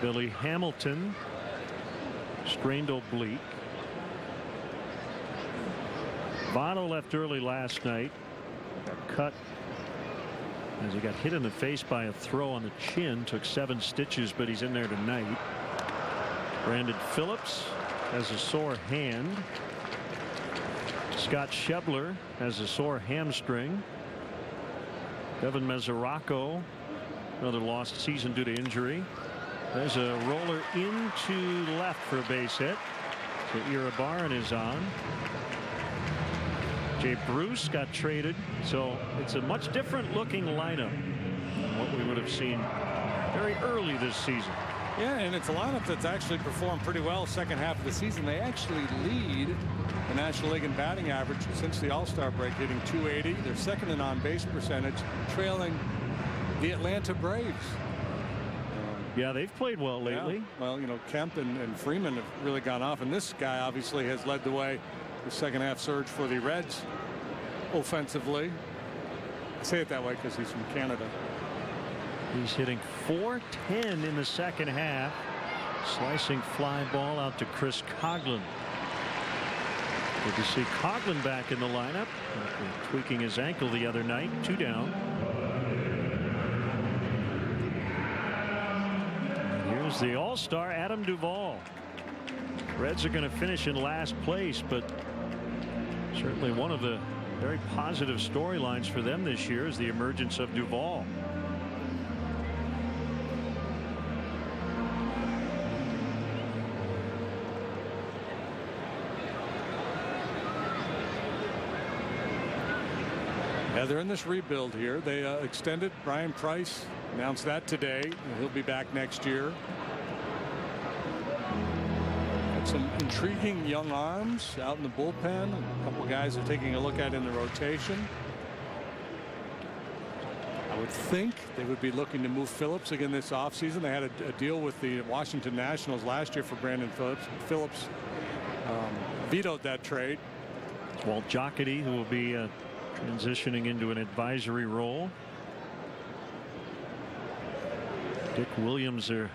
Billy Hamilton, strained oblique. Votto left early last night. Got cut as he got hit in the face by a throw on the chin. Took 7 stitches, but he's in there tonight. Brandon Phillips has a sore hand. Scott Schebler has a sore hamstring. Devin Mesoraco, another lost season due to injury. There's a roller into left for a base hit. So Iribarren is on. Jay Bruce got traded, so it's a much different looking lineup than what we would have seen very early this season. Yeah, and it's a lineup that's actually performed pretty well second half of the season. They actually lead the National League in batting average since the All-Star break, hitting .280. They're second in on-base percentage, trailing the Atlanta Braves. Yeah, they've played well lately. Yeah. Well, you know, Kemp and Freeman have really gone off, and this guy obviously has led the way. The second half surge for the Reds offensively. I say it that way because he's from Canada. He's hitting .410 in the second half. Slicing fly ball out to Chris Coughlin. Good to see Coughlin back in the lineup after tweaking his ankle the other night. 2 down. And here's the all-star Adam Duvall. Reds are going to finish in last place, but certainly one of the very positive storylines for them this year is the emergence of Duvall. Yeah, they're in this rebuild here. They extended Brian Price, announced that today. He'll be back next year. Got some intriguing young arms out in the bullpen. A couple guys are taking a look at in the rotation. I would think they would be looking to move Phillips again this offseason. They had a deal with the Washington Nationals last year for Brandon Phillips. Phillips vetoed that trade. Walt Jocketty, who will be transitioning into an advisory role. Dick Williams, their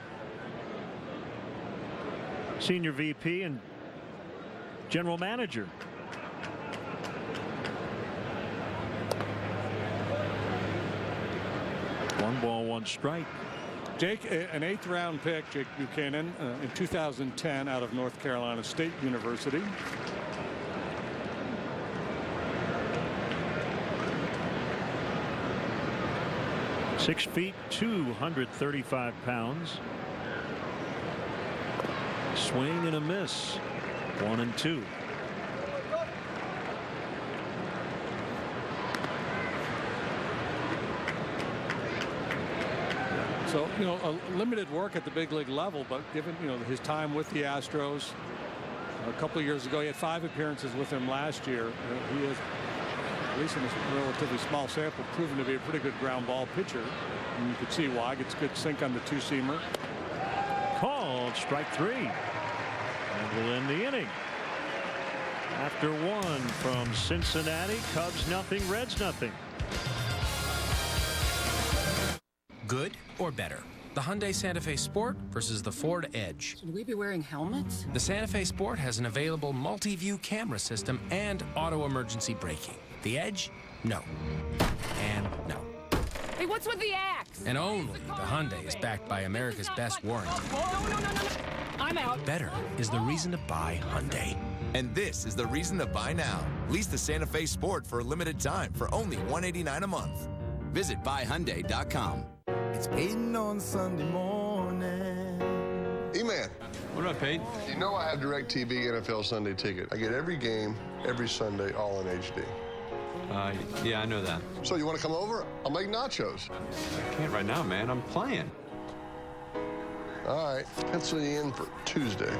senior VP and general manager. One ball, one strike. Jake, an 8th round pick, Jake Buchanan, in 2010 out of North Carolina State University. Six feet, 235 pounds. Swing and a miss. 1-2. So, you know, a limited work at the big league level, but given, you know, his time with the Astros a couple of years ago, he had 5 appearances with them last year. He has, at least in this relatively small sample, proven to be a pretty good ground ball pitcher. And you could see why. Gets good sink on the 2-seamer. Called strike 3. And will end the inning. After 1 from Cincinnati, Cubs nothing, Reds nothing. Good or better? The Hyundai Santa Fe Sport versus the Ford Edge. Should we be wearing helmets? The Santa Fe Sport has an available multi-view camera system and auto emergency braking. The Edge? No. And no. Hey, what's with the axe? And only the Hyundai is backed by America's best warranty. No. I'm out. Better is the reason to buy Hyundai. And this is the reason to buy now. Lease the Santa Fe Sport for a limited time for only $189 a month. Visit buyhyundai.com. It's Peyton on Sunday morning. E-Man. What up, Peyton? You know I have DirecTV NFL Sunday Ticket. I get every game, every Sunday, all in HD. Yeah, I know that. So you want to come over? I'll make nachos. I can't right now, man. I'm playing. All right, pencil you in for Tuesday.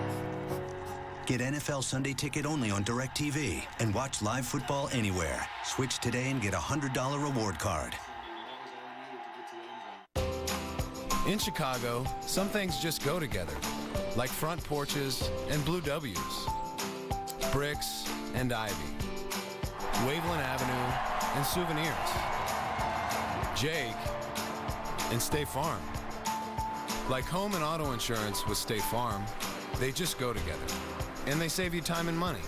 Get NFL Sunday Ticket only on DirecTV and watch live football anywhere. Switch today and get a $100 reward card. In Chicago, some things just go together, like front porches and blue W's, bricks and ivy, Waveland Avenue and souvenirs, Jake and State Farm. Like home and auto insurance with State Farm, they just go together, and they save you time and money.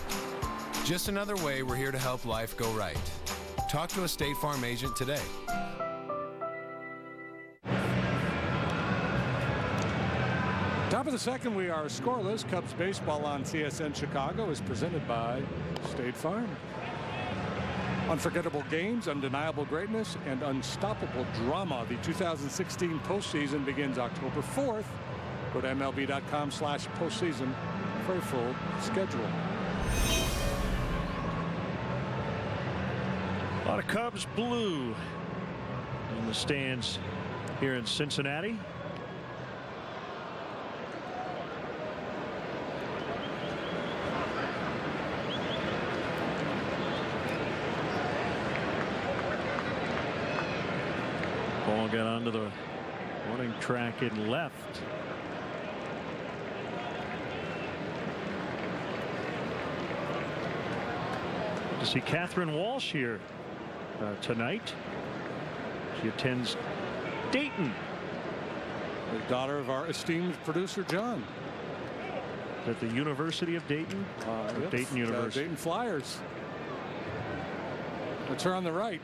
Just another way we're here to help life go right. Talk to a State Farm agent today. Top of the second, we are scoreless. Cubs baseball on CSN Chicago is presented by State Farm. Unforgettable games, undeniable greatness, and unstoppable drama. The 2016 postseason begins October 4th. Go to MLB.com/postseason for a full schedule. A lot of Cubs blue in the stands here in Cincinnati. Ball got onto the running track in left. Good to see Catherine Walsh here tonight. She attends Dayton. The daughter of our esteemed producer John. at the University of Dayton? Yep. Dayton University. Dayton Flyers. That's her on the right.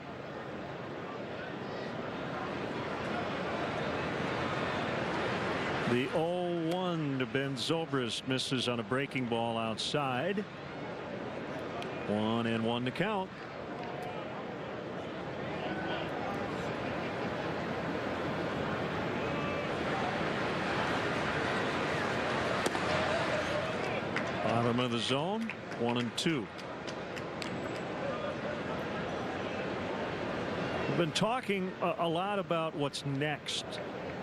The 0-1 to Ben Zobrist, misses on a breaking ball outside. 1-1 to count. Bottom of the zone, 1-2. We've been talking a lot about what's next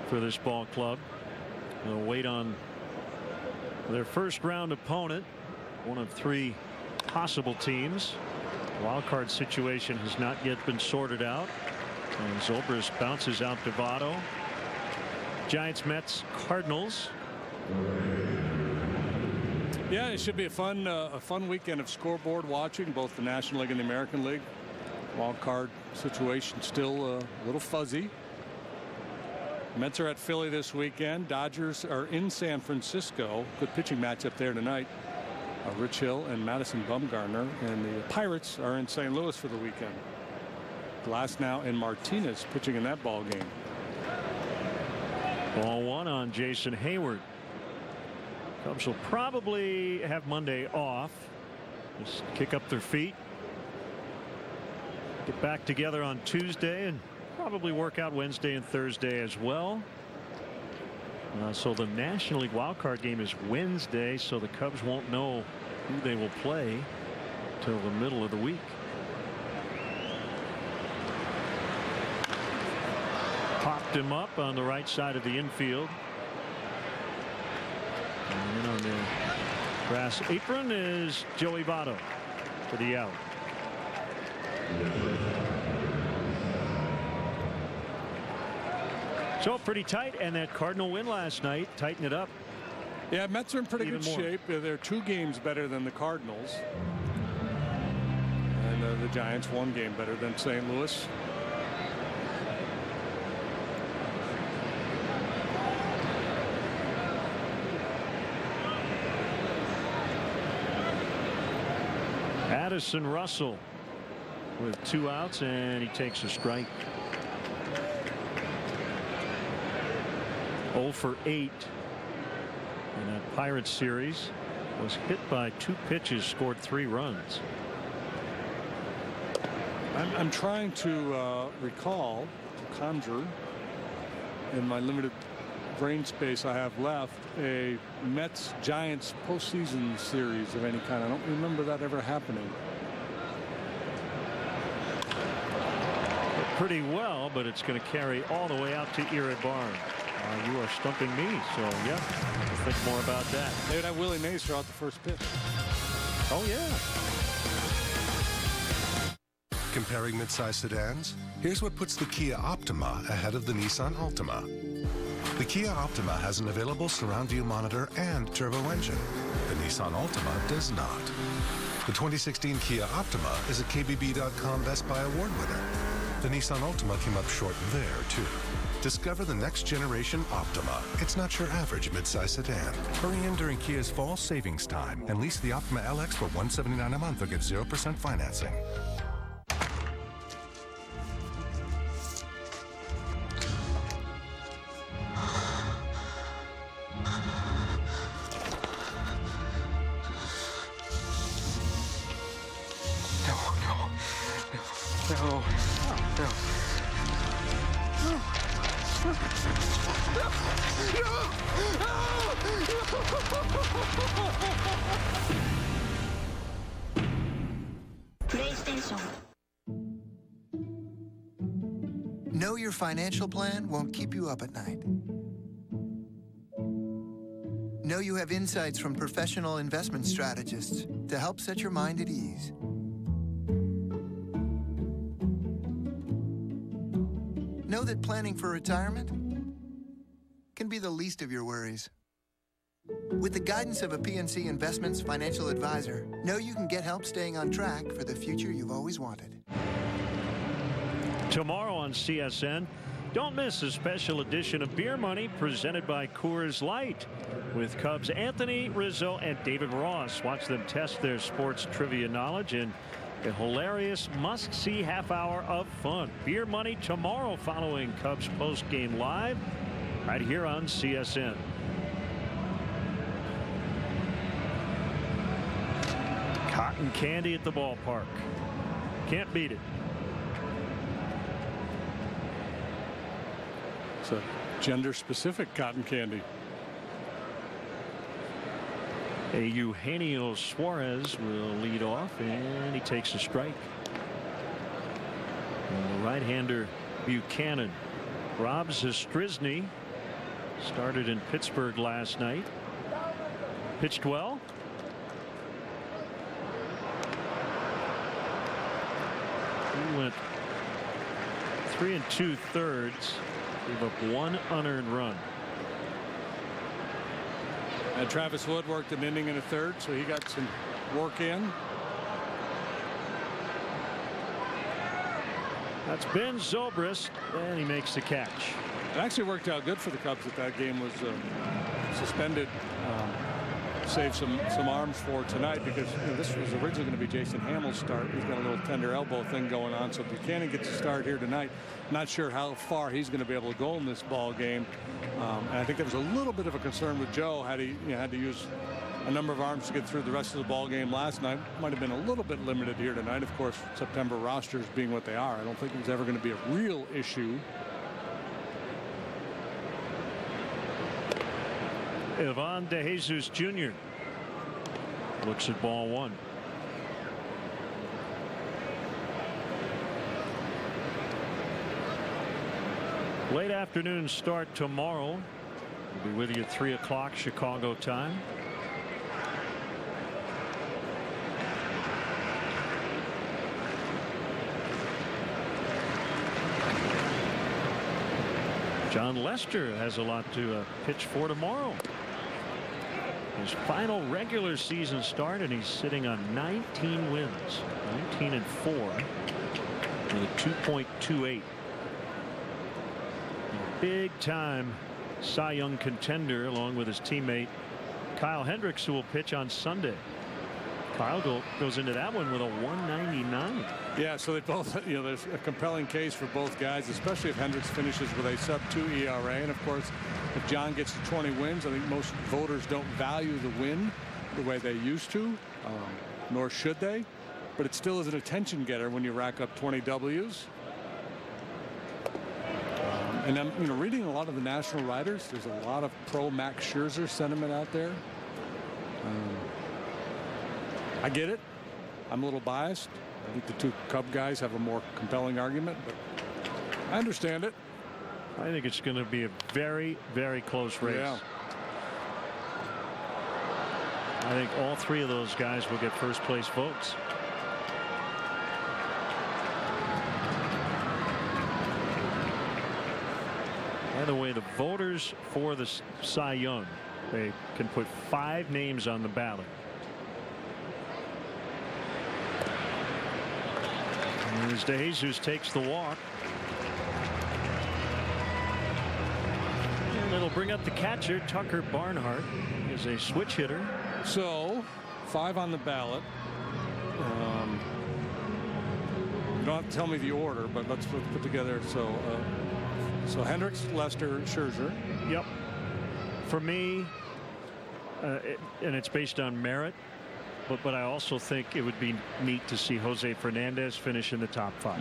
for this ball club. They'll wait on their first round opponent, one of 3 possible teams. Wild card situation has not yet been sorted out. And Zobrist bounces out to Votto. Giants, Mets, Cardinals. Yeah, it should be a fun weekend of scoreboard watching, both the National League and the American League. Wild card situation still a little fuzzy. Mets are at Philly this weekend. Dodgers are in San Francisco. Good pitching matchup there tonight. Rich Hill and Madison Bumgarner. And the Pirates are in St. Louis for the weekend. Glasnow and Martinez pitching in that ball game. Ball 1 on Jason Hayward. Cubs will probably have Monday off. Just kick up their feet. Get back together on Tuesday and probably work out Wednesday and Thursday as well. So the National League wildcard game is Wednesday, so the Cubs won't know who they will play till the middle of the week. Popped him up on the right side of the infield. And on the grass apron is Joey Votto for the out. So pretty tight, and that Cardinal win last night tighten it up. Yeah, Mets are in pretty good shape. They're 2 games better than the Cardinals, and the Giants 1 game better than St. Louis. Addison Russell with 2 outs, and he takes a strike. 0 for 8 in that Pirates series. Was hit by 2 pitches, scored 3 runs. I'm trying to recall, to conjure in my limited brain space I have left, a Mets Giants postseason series of any kind. I don't remember that ever happening. Pretty well, but it's going to carry all the way out to Erie Barn. You are stumping me, so yeah, we'll think more about that. They would have Willie Mays throw out the first pitch. Oh yeah. Comparing midsize sedans, here's what puts the Kia Optima ahead of the Nissan Altima. The Kia Optima has an available surround view monitor and turbo engine. The Nissan Altima does not. The 2016 Kia Optima is a KBB.com Best Buy Award winner. The Nissan Altima came up short there, too. Discover the next generation Optima. It's not your average midsize sedan. Hurry in during Kia's fall savings time and lease the Optima LX for $179 a month or get 0% financing. Know your financial plan won't keep you up at night. Know you have insights from professional investment strategists to help set your mind at ease. Know that planning for retirement can be the least of your worries. With the guidance of a PNC Investments financial advisor, know you can get help staying on track for the future you've always wanted. Tomorrow on CSN, Don't miss a special edition of Beer Money presented by Coors Light with Cubs Anthony Rizzo and David Ross. Watch them test their sports trivia knowledge in a hilarious must-see half hour of fun. Beer Money tomorrow following Cubs post-game live right here on CSN. Cotton candy at the ballpark. Can't beat it. It's a gender-specific cotton candy. Eugenio Suarez will lead off, and he takes a strike. And the right-hander Buchanan. Rob Zastryzny started in Pittsburgh last night. Pitched well. He went 3 2/3. Gave up 1 unearned run. And Travis Wood worked an inning and a third, so he got some work in. That's Ben Zobrist, and he makes the catch. It actually worked out good for the Cubs that game was suspended. Save some arms for tonight, because this was originally going to be Jason Hamill's start. He's got a little tender elbow thing going on, so Buchanan gets to start here tonight. Not sure how far he's going to be able to go in this ball game. And I think there was a little bit of a concern with Joe. Had he had to use a number of arms to get through the rest of the ball game last night, might have been a little bit limited here tonight. Of course, September rosters being what they are, I don't think it was ever going to be a real issue. Ivan DeJesus Jr. looks at ball 1. Late afternoon start tomorrow. We'll be with you at 3 o'clock Chicago time. John Lester has a lot to pitch for tomorrow. His final regular season start, and he's sitting on 19 wins, 19-4 with a 2.28. Big time Cy Young contender, along with his teammate Kyle Hendricks, who will pitch on Sunday. Kyle goes into that one with a 199. Yeah, so they both, there's a compelling case for both guys, especially if Hendricks finishes with a sub-2 ERA. And of course, if John gets to 20 wins, I think most voters don't value the win the way they used to, nor should they. But it still is an attention getter when you rack up 20 W's. And I'm reading a lot of the national writers. There's a lot of pro Max Scherzer sentiment out there. I get it. I'm a little biased. I think the two Cub guys have a more compelling argument, but I understand it. I think it's going to be a very, very close race. Yeah. I think all 3 of those guys will get first place votes. By the way, the voters for the Cy Young, they can put 5 names on the ballot. As DeJesus takes the walk. And it'll bring up the catcher, Tucker Barnhart. He is a switch hitter. So 5 on the ballot. You don't have to tell me the order, but let's put together. So Hendricks, Lester, Scherzer. Yep. For me, and it's based on merit. But I also think it would be neat to see Jose Fernandez finish in the top 5.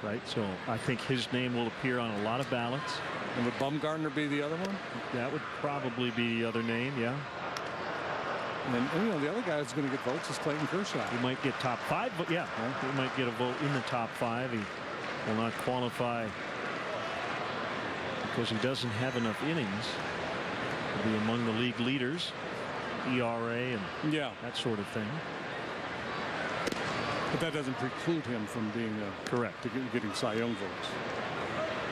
Right. So I think his name will appear on a lot of ballots. And would Bumgarner be the other one? That would probably be the other name. Yeah. And the other guy that's going to get votes is Clayton Kershaw. He might get top 5, but yeah, he might get a vote in the top 5. He will not qualify because he doesn't have enough innings to be among the league leaders. ERA and that sort of thing. But that doesn't preclude him from being correct to getting Cy Young votes.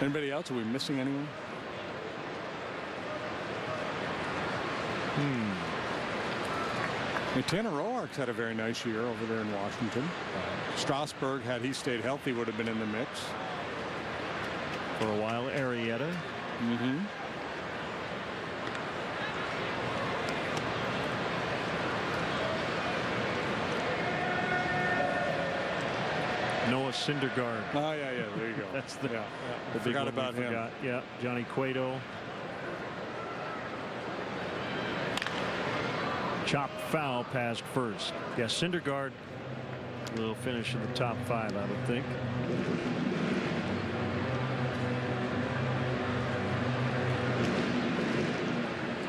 Anybody else? Are we missing anyone? Tanner Roark's had a very nice year over there in Washington. Strasburg, had he stayed healthy, would have been in the mix. For a while, Arrieta. Mm-hmm. Noah Syndergaard. Oh, yeah, there you go. That's the, the big forgot one about we him. forgot. Yeah, Johnny Cueto. Chopped foul past first. Yeah, Syndergaard will finish in the top 5, I would think.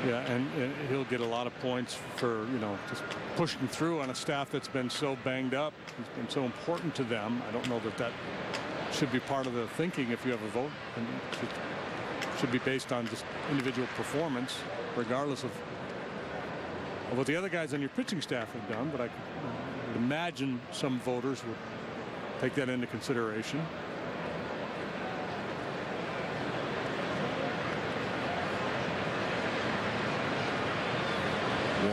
Yeah, and he'll get a lot of points for, just pushing through on a staff that's been so banged up. It's been so important to them. I don't know that should be part of the thinking if you have a vote. And it should be based on just individual performance, regardless of what the other guys on your pitching staff have done. But I could imagine some voters would take that into consideration.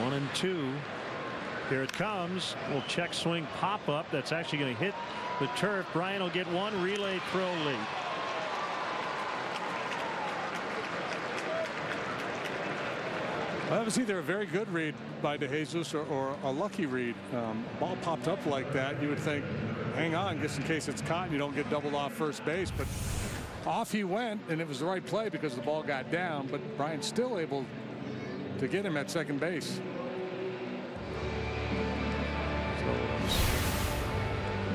One and two. Here it comes. We'll check swing pop up. That's actually going to hit the turf. Brian will get one relay throw late. Well, that was either a very good read by DeJesus or a lucky read. Ball popped up like that. You would think, hang on, just in case it's caught and you don't get doubled off first base. But off he went, and it was the right play because the ball got down. But Brian's still able to get him at second base.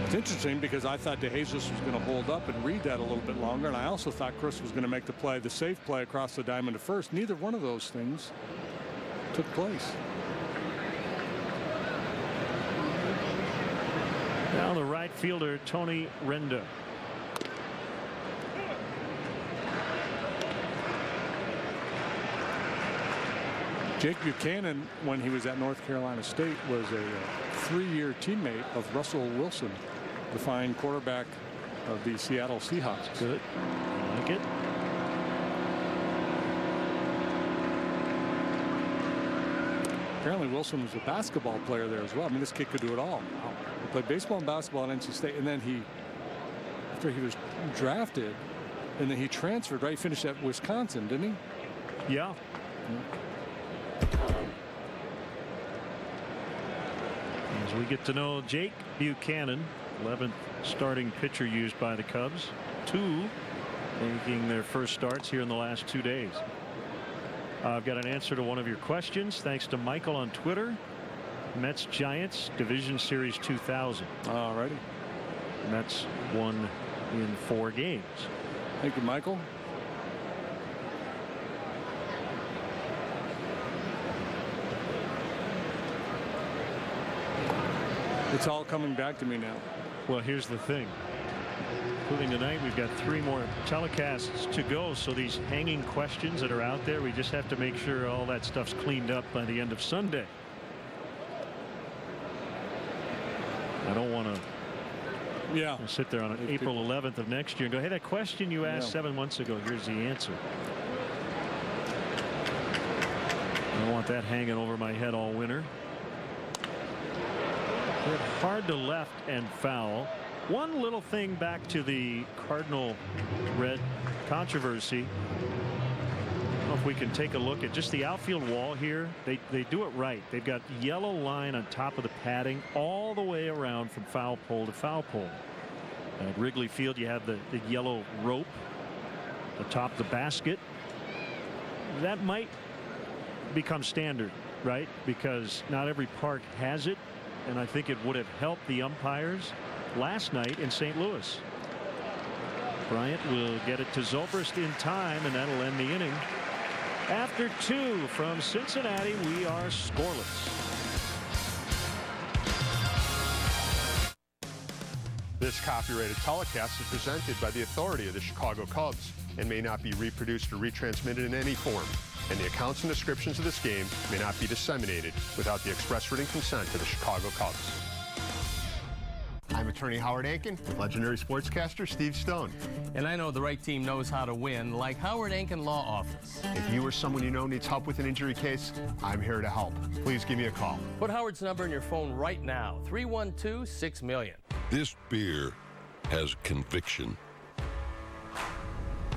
It's interesting because I thought DeJesus was going to hold up and read that a little bit longer, and I also thought Chris was going to make the play, the safe play across the diamond to first. Neither one of those things took place. Now the right fielder, Tony Renda. Jake Buchanan, when he was at North Carolina State, was a 3-year teammate of Russell Wilson, the fine quarterback of the Seattle Seahawks. Good. I like it. Apparently Wilson was a basketball player there as well. I mean, this kid could do it all. He played baseball and basketball at NC State, and then after he was drafted, and then he transferred, right? He finished at Wisconsin, didn't he? Yeah. As we get to know Jake Buchanan, 11th starting pitcher used by the Cubs. 2 making their first starts here in the last 2 days. I've got an answer to one of your questions thanks to Michael on Twitter. Mets Giants Division Series 2000. All righty. Mets won in 4 games. Thank you, Michael. It's all coming back to me now. Well, here's the thing. Including tonight, we've got 3 more telecasts to go. So these hanging questions that are out there, we just have to make sure all that stuff's cleaned up by the end of Sunday. I don't want to sit there on April 11th of next year and go, hey, that question you asked 7 months ago, here's the answer. I don't want that hanging over my head all winter. Hit hard to left and foul. One little thing back to the Cardinal red controversy. I don't know if we can take a look at just the outfield wall here. They do it right. They've got yellow line on top of the padding all the way around from foul pole to foul pole. At Wrigley Field, you have the yellow rope atop the basket. That might become standard, right? Because not every park has it. And I think it would have helped the umpires last night in St. Louis. Bryant will get it to Zobrist in time, and that'll end the inning. After 2 from Cincinnati, we are scoreless. This copyrighted telecast is presented by the authority of the Chicago Cubs and may not be reproduced or retransmitted in any form. And the accounts and descriptions of this game may not be disseminated without the express written consent of the Chicago Cubs. I'm attorney Howard Ankin with legendary sportscaster Steve Stone. And I know the right team knows how to win, like Howard Ankin Law Office. If you or someone you know needs help with an injury case, I'm here to help. Please give me a call. Put Howard's number in your phone right now, 312-6-million. This beer has conviction.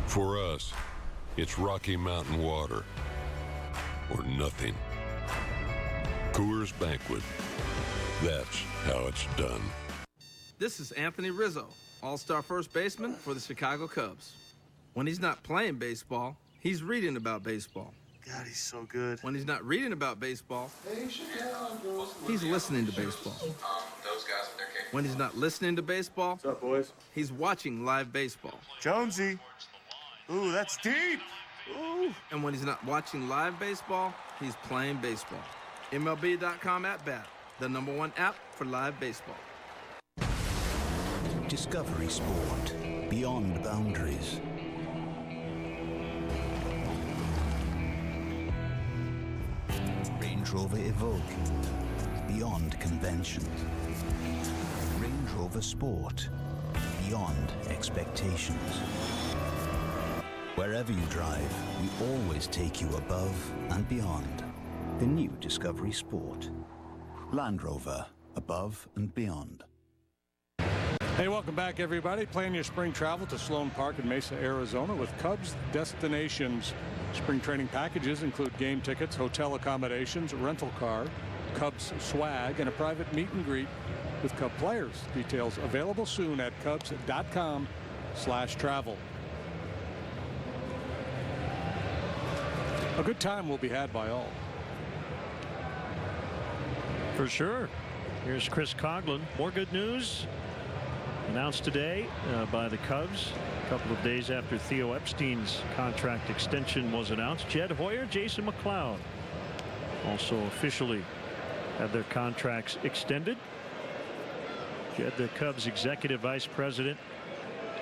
For us, it's Rocky Mountain water or nothing. Coors Banquet. That's how it's done. This is Anthony Rizzo, all-star first baseman for the Chicago Cubs. When he's not playing baseball, he's reading about baseball. God, he's so good. When he's not reading about baseball, he's listening to baseball. When he's not listening to baseball, what's up, boys? He's watching live baseball. Jonesy. Ooh, that's deep. Ooh. And when he's not watching live baseball, he's playing baseball. MLB.com at bat, the #1 app for live baseball. Discovery Sport. Beyond boundaries. Range Rover Evoque. Beyond conventions. Range Rover Sport. Beyond expectations. Wherever you drive, we always take you above and beyond. The new Discovery Sport. Land Rover. Above and beyond. Hey, welcome back, everybody. Plan your spring travel to Sloan Park in Mesa, Arizona with Cubs Destinations. Spring training packages include game tickets, hotel accommodations, rental car, Cubs swag, and a private meet and greet with Cub players. Details available soon at Cubs.com/travel. A good time will be had by all. For sure. Here's Chris Coughlin. More good news announced today by the Cubs a couple of days after Theo Epstein's contract extension was announced. Jed Hoyer, Jason McLeod also officially had their contracts extended. Jed, the Cubs executive vice president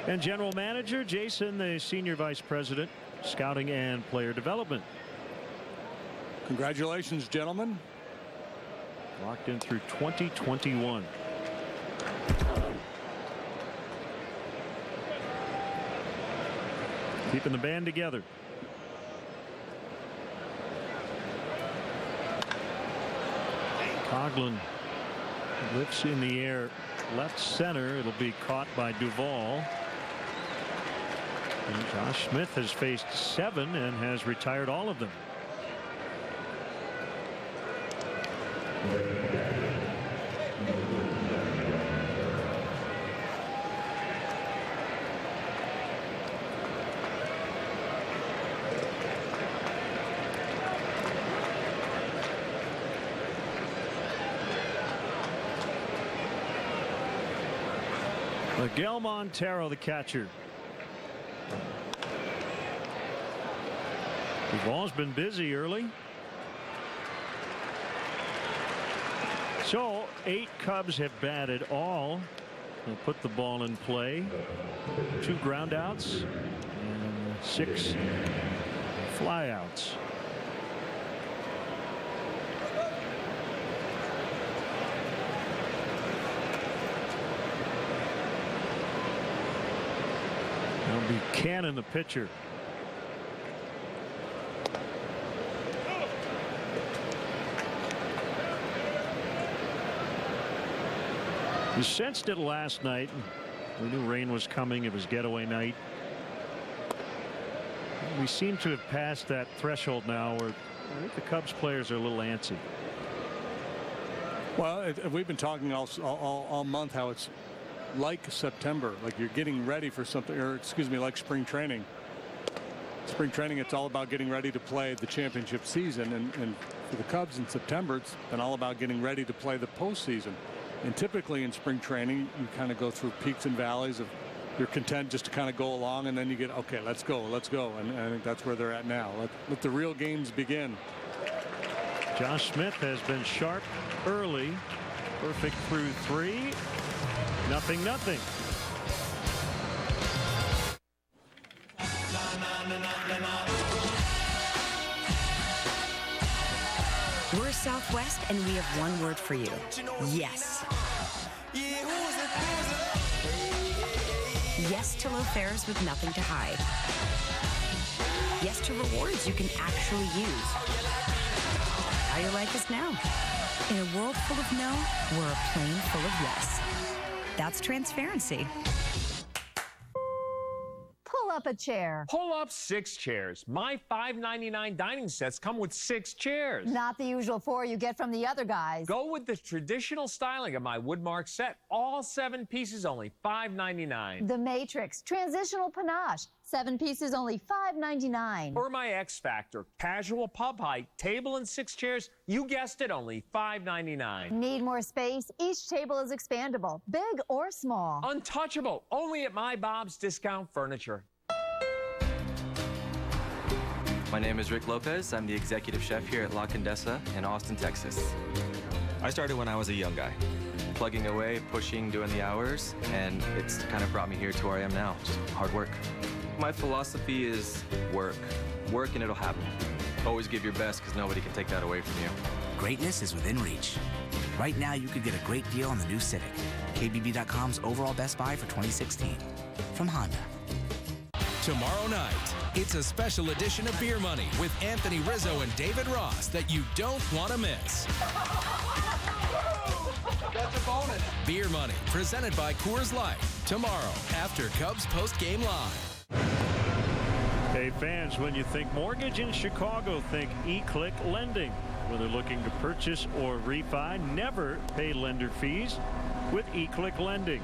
and general manager. Jason, the senior vice president, scouting and player development. Congratulations, gentlemen. Locked in through 2021. Keeping the band together. Coughlin lifts in the air left center. It'll be caught by Duvall. And Josh Smith has faced 7 and has retired all of them. Miguel Montero, the catcher. Duvall's been busy early. So 8 Cubs have batted all. They'll put the ball in play. 2 groundouts and 6 flyouts. That'll be Cannon, the pitcher. You sensed it last night. We knew rain was coming. It was getaway night. We seem to have passed that threshold now where I think the Cubs players are a little antsy. Well, we've been talking all month how it's like September, like you're getting ready for something, or excuse me, like spring training. Spring training, it's all about getting ready to play the championship season, and for the Cubs in September, it's been all about getting ready to play the postseason. And typically in spring training, you kind of go through peaks and valleys of you're content just to kind of go along, and then you get, okay, let's go. And I think that's where they're at now. Let the real games begin. Josh Smith has been sharp early. Perfect through 3. 0-0. We're Southwest, and we have one word for you. Yes. Yes to low fares with nothing to hide. Yes to rewards you can actually use. How you like us now? In a world full of no, we're a plane full of yes. That's transparency. Pull up up a chair. Pull up 6 chairs. My $5.99 dining sets come with 6 chairs. Not the usual 4 you get from the other guys. Go with the traditional styling of my Woodmark set. All 7 pieces, only $5.99. The Matrix, transitional panache. 7 pieces, only $5.99. Or my X Factor, casual pub height, table and 6 chairs. You guessed it, only $5.99. Need more space? Each table is expandable, big or small. Untouchable, only at my Bob's Discount Furniture. My name is Rick Lopez. I'm the executive chef here at La Condesa in Austin, Texas. I started when I was a young guy, plugging away, pushing, doing the hours, and it's kind of brought me here to where I am now, just hard work. My philosophy is work. Work and it'll happen. Always give your best because nobody can take that away from you. Greatness is within reach. Right now, you could get a great deal on the new Civic. KBB.com's overall best buy for 2016. From Honda. Tomorrow night, it's a special edition of Beer Money with Anthony Rizzo and David Ross that you don't want to miss. That's a bonus. Beer Money, presented by Coors Light. Tomorrow, after Cubs Post-Game Live. Hey fans, when you think mortgage in Chicago, think eClick Lending. Whether looking to purchase or refi, never pay lender fees with eClick Lending.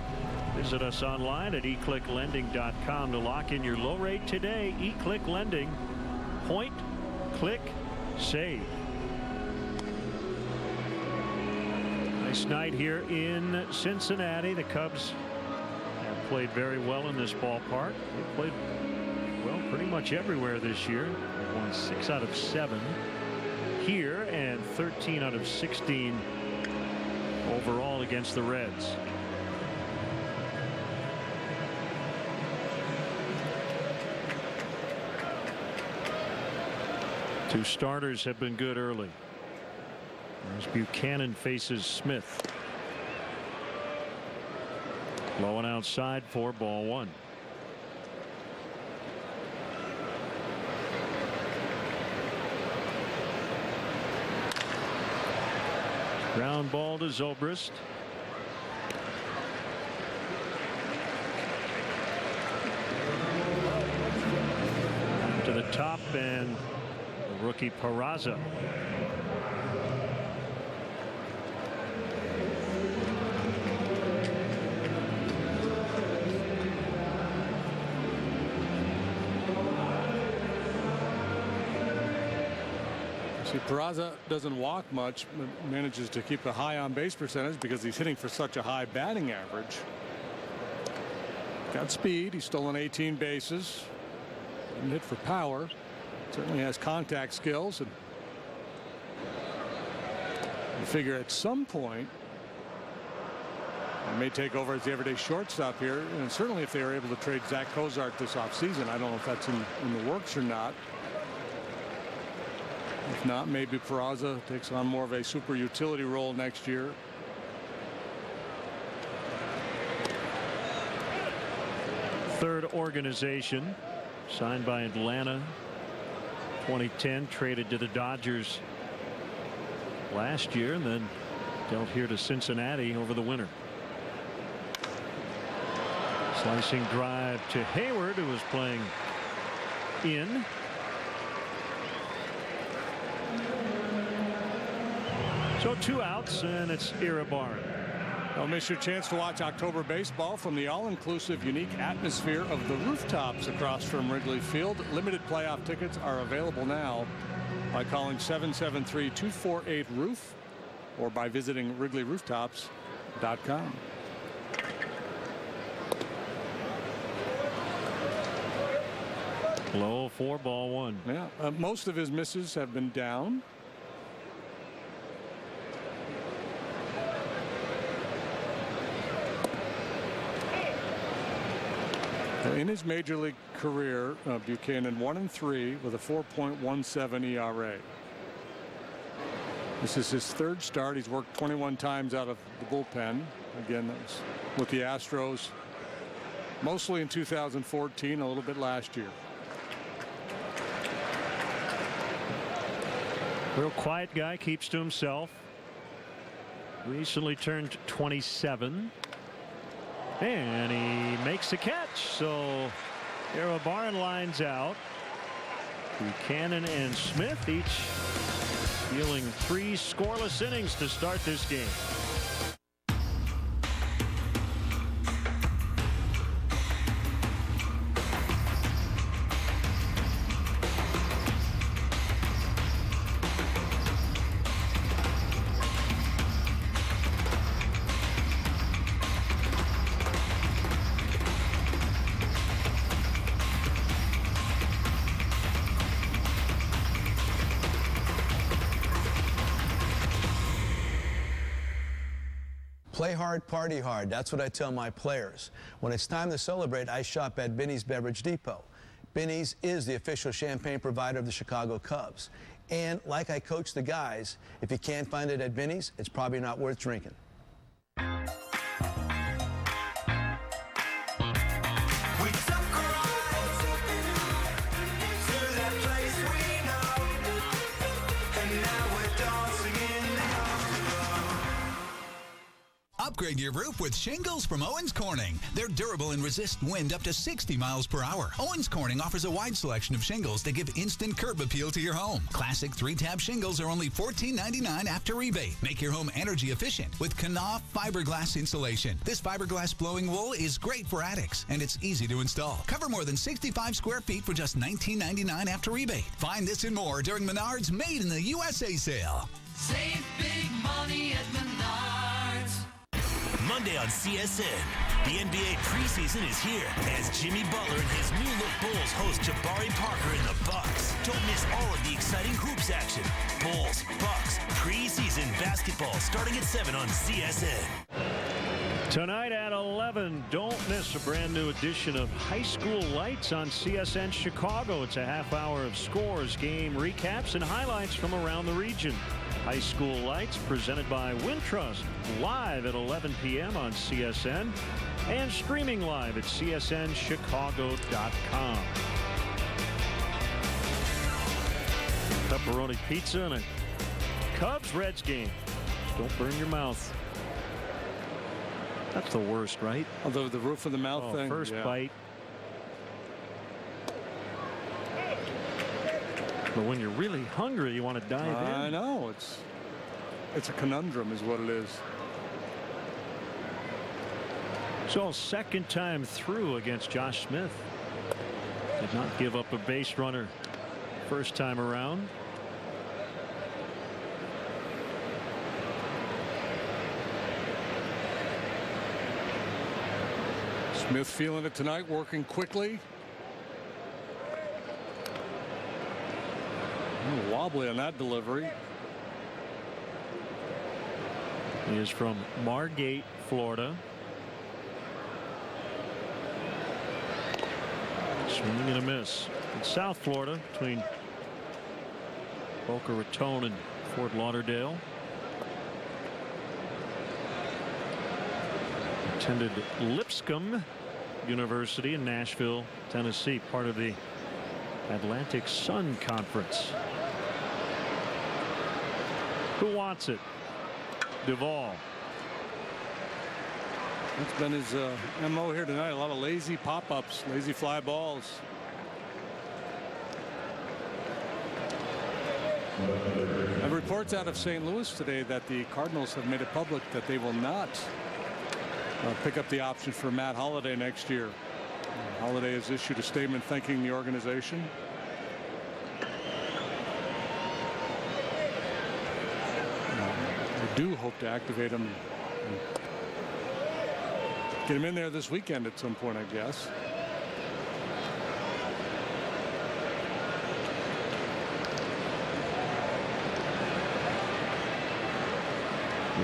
Visit us online at eclicklending.com to lock in your low rate today. eClick Lending. Point, click, save. Nice night here in Cincinnati. The Cubs have played very well in this ballpark. They played well pretty much everywhere this year. They've won 6 out of 7 here and 13 out of 16 overall against the Reds. Two starters have been good early. As Buchanan faces Smith. Low and outside for ball 1. Ground ball to Zobrist. To the top and the rookie Peraza. See, Peraza doesn't walk much, but manages to keep a high on-base percentage because he's hitting for such a high batting average. Got speed. He's stolen 18 bases. Didn't hit for power. Certainly has contact skills. And you figure at some point he may take over as the everyday shortstop here. And certainly if they are able to trade Zach Cozart this offseason, I don't know if that's in the works or not. If not, maybe Peraza takes on more of a super utility role next year. Third organization signed by Atlanta 2010, traded to the Dodgers last year and then dealt here to Cincinnati over the winter. Slicing drive to Hayward, who was playing in. So 2 outs, and it's Iribarren. Don't miss your chance to watch October baseball from the all-inclusive, unique atmosphere of the rooftops across from Wrigley Field. Limited playoff tickets are available now by calling 773-248-ROOF or by visiting WrigleyRooftops.com. Low 4 ball 1. Yeah, most of his misses have been down. In his major league career, Buchanan 1-3 with a 4.17 ERA. This is his 3rd start. He's worked 21 times out of the bullpen. Again, that was with the Astros, mostly in 2014, a little bit last year. Real quiet guy, keeps to himself. Recently turned 27. And he makes a catch. So Barron lines out. Buchanan and Smith each dealing 3 scoreless innings to start this game. Play hard, party hard. That's what I tell my players. When it's time to celebrate, I shop at Binny's Beverage Depot. Binny's is the official champagne provider of the Chicago Cubs. And like I coach the guys, if you can't find it at Binny's, it's probably not worth drinking. Upgrade your roof with shingles from Owens Corning. They're durable and resist wind up to 60 miles per hour. Owens Corning offers a wide selection of shingles that give instant curb appeal to your home. Classic 3-tab shingles are only $14.99 after rebate. Make your home energy efficient with Knauf fiberglass insulation. This fiberglass blowing wool is great for attics, and it's easy to install. Cover more than 65 square feet for just $19.99 after rebate. Find this and more during Menards Made in the USA sale. Save big money at Menards. Monday on CSN, the NBA preseason is here as Jimmy Butler and his new-look Bulls host Jabari Parker and the Bucks. Don't miss all of the exciting hoops action. Bulls, Bucks, preseason basketball starting at 7 on CSN. Tonight at 11, don't miss a brand new edition of High School Lights on CSN Chicago. It's a half hour of scores, game recaps, and highlights from around the region. High School Lights presented by Wintrust, live at 11 p.m. on CSN and streaming live at csnchicago.com. Pepperoni pizza and a Cubs-Reds game. Don't burn your mouth. That's the worst, right? Although the roof of the mouth thing. First bite. But when you're really hungry, you want to dive in. I know. It's a conundrum is what it is. So second time through against Josh Smith. Did not give up a base runner first time around. Smith feeling it tonight, working quickly. Wobbly on that delivery. He is from Margate, Florida. Swing and a miss. In South Florida, between Boca Raton and Fort Lauderdale. Attended Lipscomb University in Nashville, Tennessee, part of the Atlantic Sun Conference. Who wants it? Duvall. That's been his MO here tonight. A lot of lazy pop-ups, lazy fly balls. And reports out of St. Louis today that the Cardinals have made it public that they will not pick up the option for Matt Holliday next year. Holliday has issued a statement thanking the organization. They do hope to activate him. Get him in there this weekend at some point, I guess.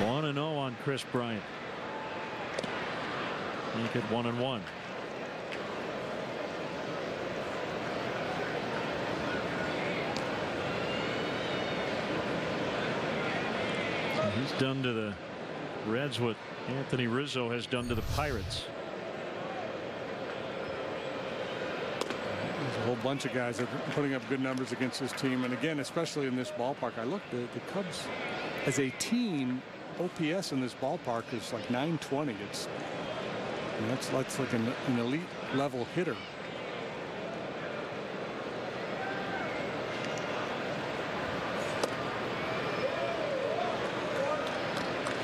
One and 0 on Chris Bryant. Make it 1-1. So he's done to the Reds what Anthony Rizzo has done to the Pirates. There's a whole bunch of guys that are putting up good numbers against this team, and again, especially in this ballpark. I looked, the Cubs as a team, OPS in this ballpark is like 920. That's like an elite level hitter.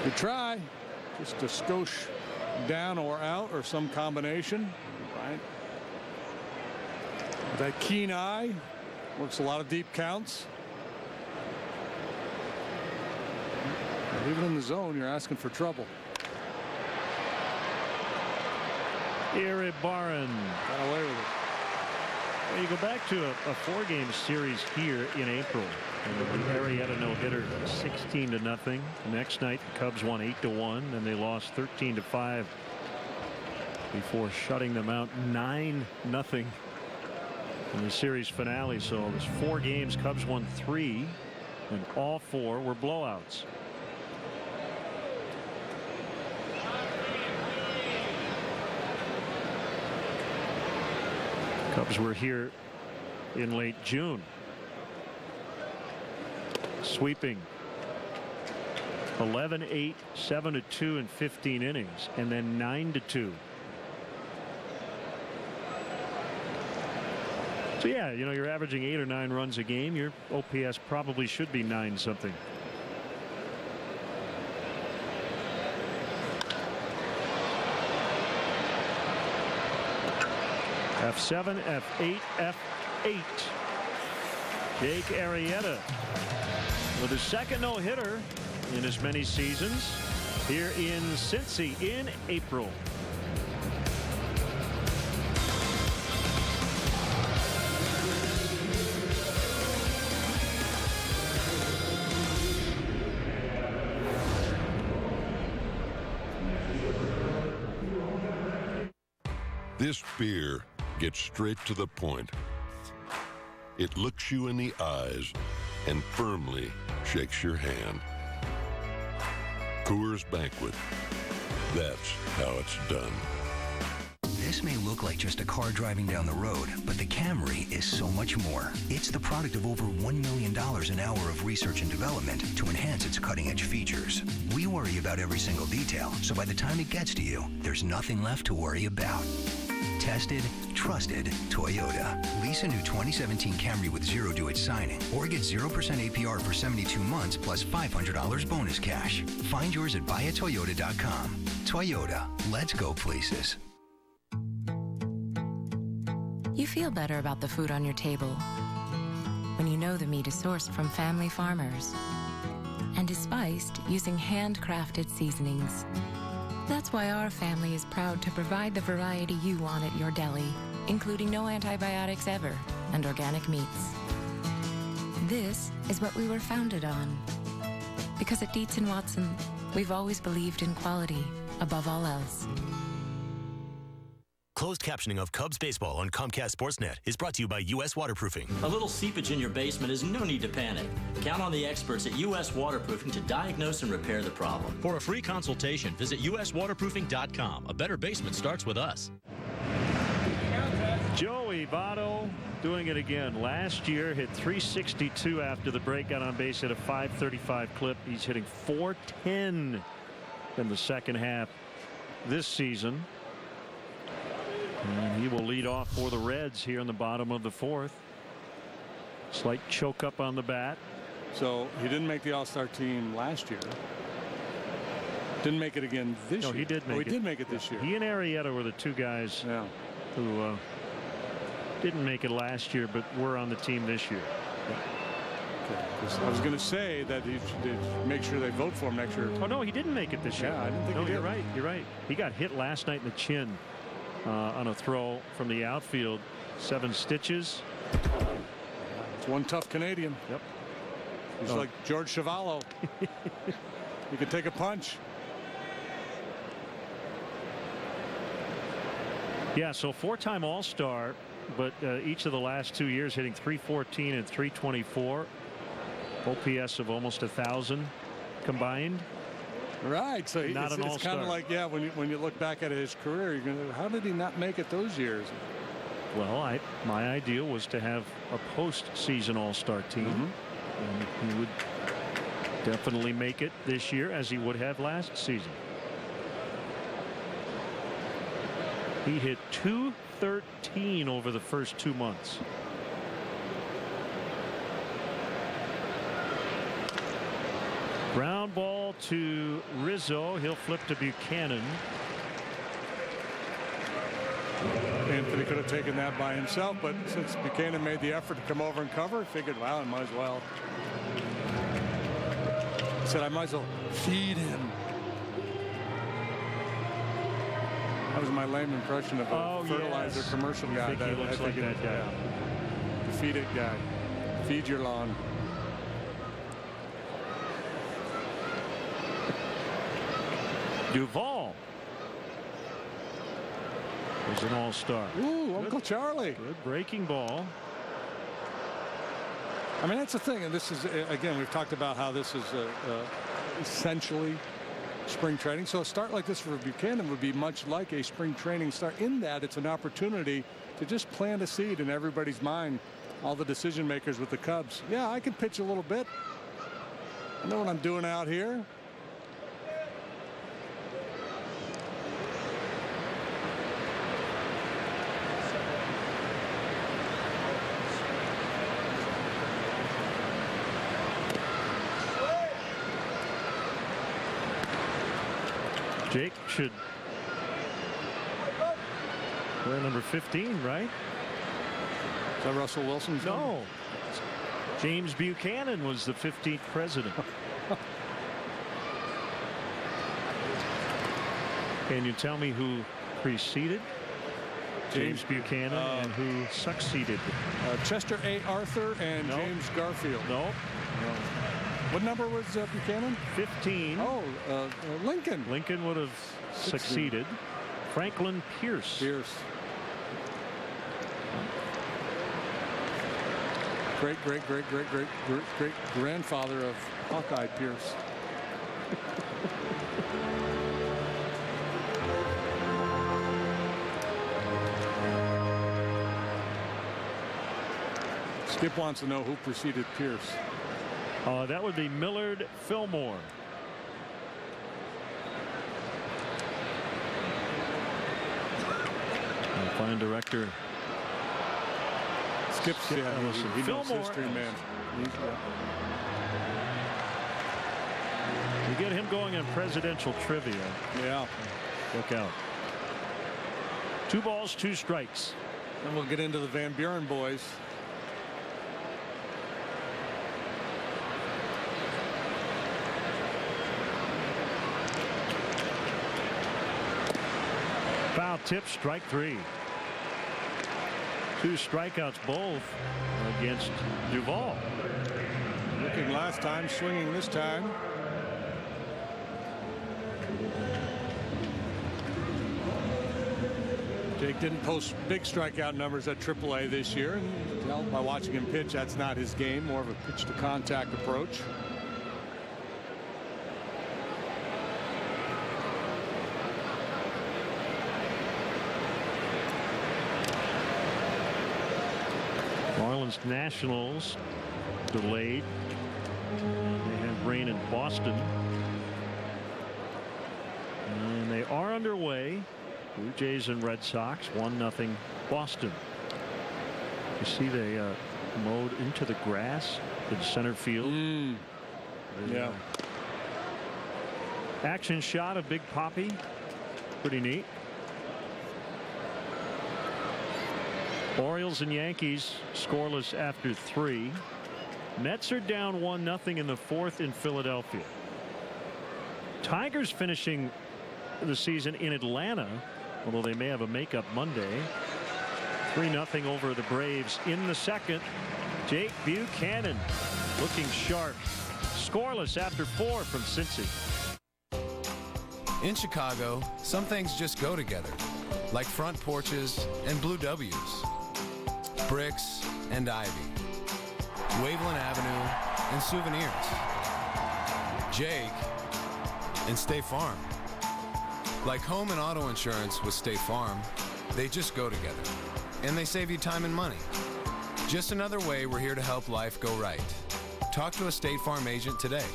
Good try. Just a skosh down or out or some combination. Right. That keen eye works a lot of deep counts. Even in the zone, you're asking for trouble. Iribarren got away with it. Well, you go back to a 4-game series here in April, and the Arrieta no-hitter 16-0. The next night, the Cubs won 8-1, and they lost 13-5 before shutting them out 9-0 in the series finale. So there's 4 games. Cubs won 3, and all 4 were blowouts. Cubs were here in late June, sweeping 11-8, 7-2 in 15 innings, and then 9-2. So yeah, you know, you're averaging 8 or 9 runs a game. Your OPS probably should be 9-something. F7, F8, F8. Jake Arrieta with his second no-hitter in as many seasons here in Cincy in April. This beer gets straight to the point. It looks you in the eyes and firmly shakes your hand. Coors Banquet. That's how it's done. This may look like just a car driving down the road, but the Camry is so much more. It's the product of over $1 million an hour of research and development to enhance its cutting-edge features. We worry about every single detail, so by the time it gets to you, there's nothing left to worry about. Tested, trusted Toyota. Lease a new 2017 Camry with 0 due at signing, or get 0% APR for 72 months plus $500 bonus cash. Find yours at buyatoyota.com. Toyota, let's go places. You feel better about the food on your table when you know the meat is sourced from family farmers and is spiced using handcrafted seasonings. That's why our family is proud to provide the variety you want at your deli, including no antibiotics ever and organic meats. This is what we were founded on. Because at Dietz & Watson, we've always believed in quality above all else. Closed captioning of Cubs baseball on Comcast Sportsnet is brought to you by U.S. Waterproofing. A little seepage in your basement is no need to panic. Count on the experts at U.S. Waterproofing to diagnose and repair the problem. For a free consultation, visit uswaterproofing.com. A better basement starts with us. Joey Votto doing it again. Last year hit .362 after the break, got on base at a .535 clip. He's hitting .410 in the second half this season. And he will lead off for the Reds here in the bottom of the 4th. Slight choke up on the bat. So he didn't make the All-Star team last year. Didn't make it again this year. No, he did make it. He did make it this year. He and Arrieta were the 2 guys who didn't make it last year, but were on the team this year. Okay. I was going to say that he should make sure they vote for him next year. Oh, no, he didn't make it this year. Yeah, I didn't think he did. You're right. You're right. He got hit last night in the chin. On a throw from the outfield. 7 stitches. It's one tough Canadian. Yep. He's like George Chuvalo. He could take a punch. Yeah, so 4-time All-Star, but each of the last 2 years hitting .314 and .324. OPS of almost 1,000 combined. Right, so it's kind of like, yeah, when you look back at his career, you're gonna, how did he not make it those years? Well, my ideal was to have a postseason All-Star team, and he would definitely make it this year as he would have last season. He hit .213 over the first 2 months. Ground ball ball to Rizzo. He'll flip to Buchanan. Anthony could have taken that by himself, but since Buchanan made the effort to come over and cover, figured, well, I might as well. He said, I might as well feed him. That was my lame impression of a fertilizer commercial guy. I think he looks like that guy. Yeah. The feed it guy. Feed your lawn. Duvall is an all-star. Ooh, Uncle Charlie. Good breaking ball. I mean, that's the thing, and this is, again, we've talked about how this is essentially spring training. So a start like this for Buchanan would be much like a spring training start, in that it's an opportunity to just plant a seed in everybody's mind, all the decision makers with the Cubs. Yeah, I can pitch a little bit. I know what I'm doing out here. Jake should wear number 15, right? Is that Russell Wilson's No. number? James Buchanan was the 15th president. Can you tell me who preceded James Buchanan and who succeeded? Chester A. Arthur and James Garfield. No. What number was Buchanan? 15. Oh, Lincoln. Lincoln would have succeeded. Franklin Pierce. Great grandfather of Hawkeye Pierce. Skip wants to know who preceded Pierce. That would be Millard Fillmore. Fine director. Skip's he knows history, man. You get him going in presidential trivia. Yeah. Look out. 2 balls, 2 strikes. Then we'll get into the Van Buren boys. Foul tip, strike 3. 2 strikeouts both against Duvall. Looking last time, swinging this time. Jake didn't post big strikeout numbers at AAA this year. And, well, by watching him pitch, that's not his game. More of a pitch to contact approach. Nationals delayed. They have rain in Boston. And they are underway. Blue Jays and Red Sox 1-0 Boston. You see they mowed into the grass in center field. Yeah. Action shot of Big Papi. Pretty neat. Orioles and Yankees scoreless after 3. Mets are down 1-0 in the 4th in Philadelphia. Tigers finishing the season in Atlanta, although they may have a makeup Monday. 3-0 over the Braves in the 2nd. Jake Buchanan looking sharp. Scoreless after 4 from Cincy. In Chicago, some things just go together, like front porches and blue W's. Bricks and ivy, Waveland Avenue and souvenirs, Jake and State Farm. Like home and auto insurance with State Farm, they just go together, and they save you time and money. Just another way we're here to help life go right. Talk to a State Farm agent today.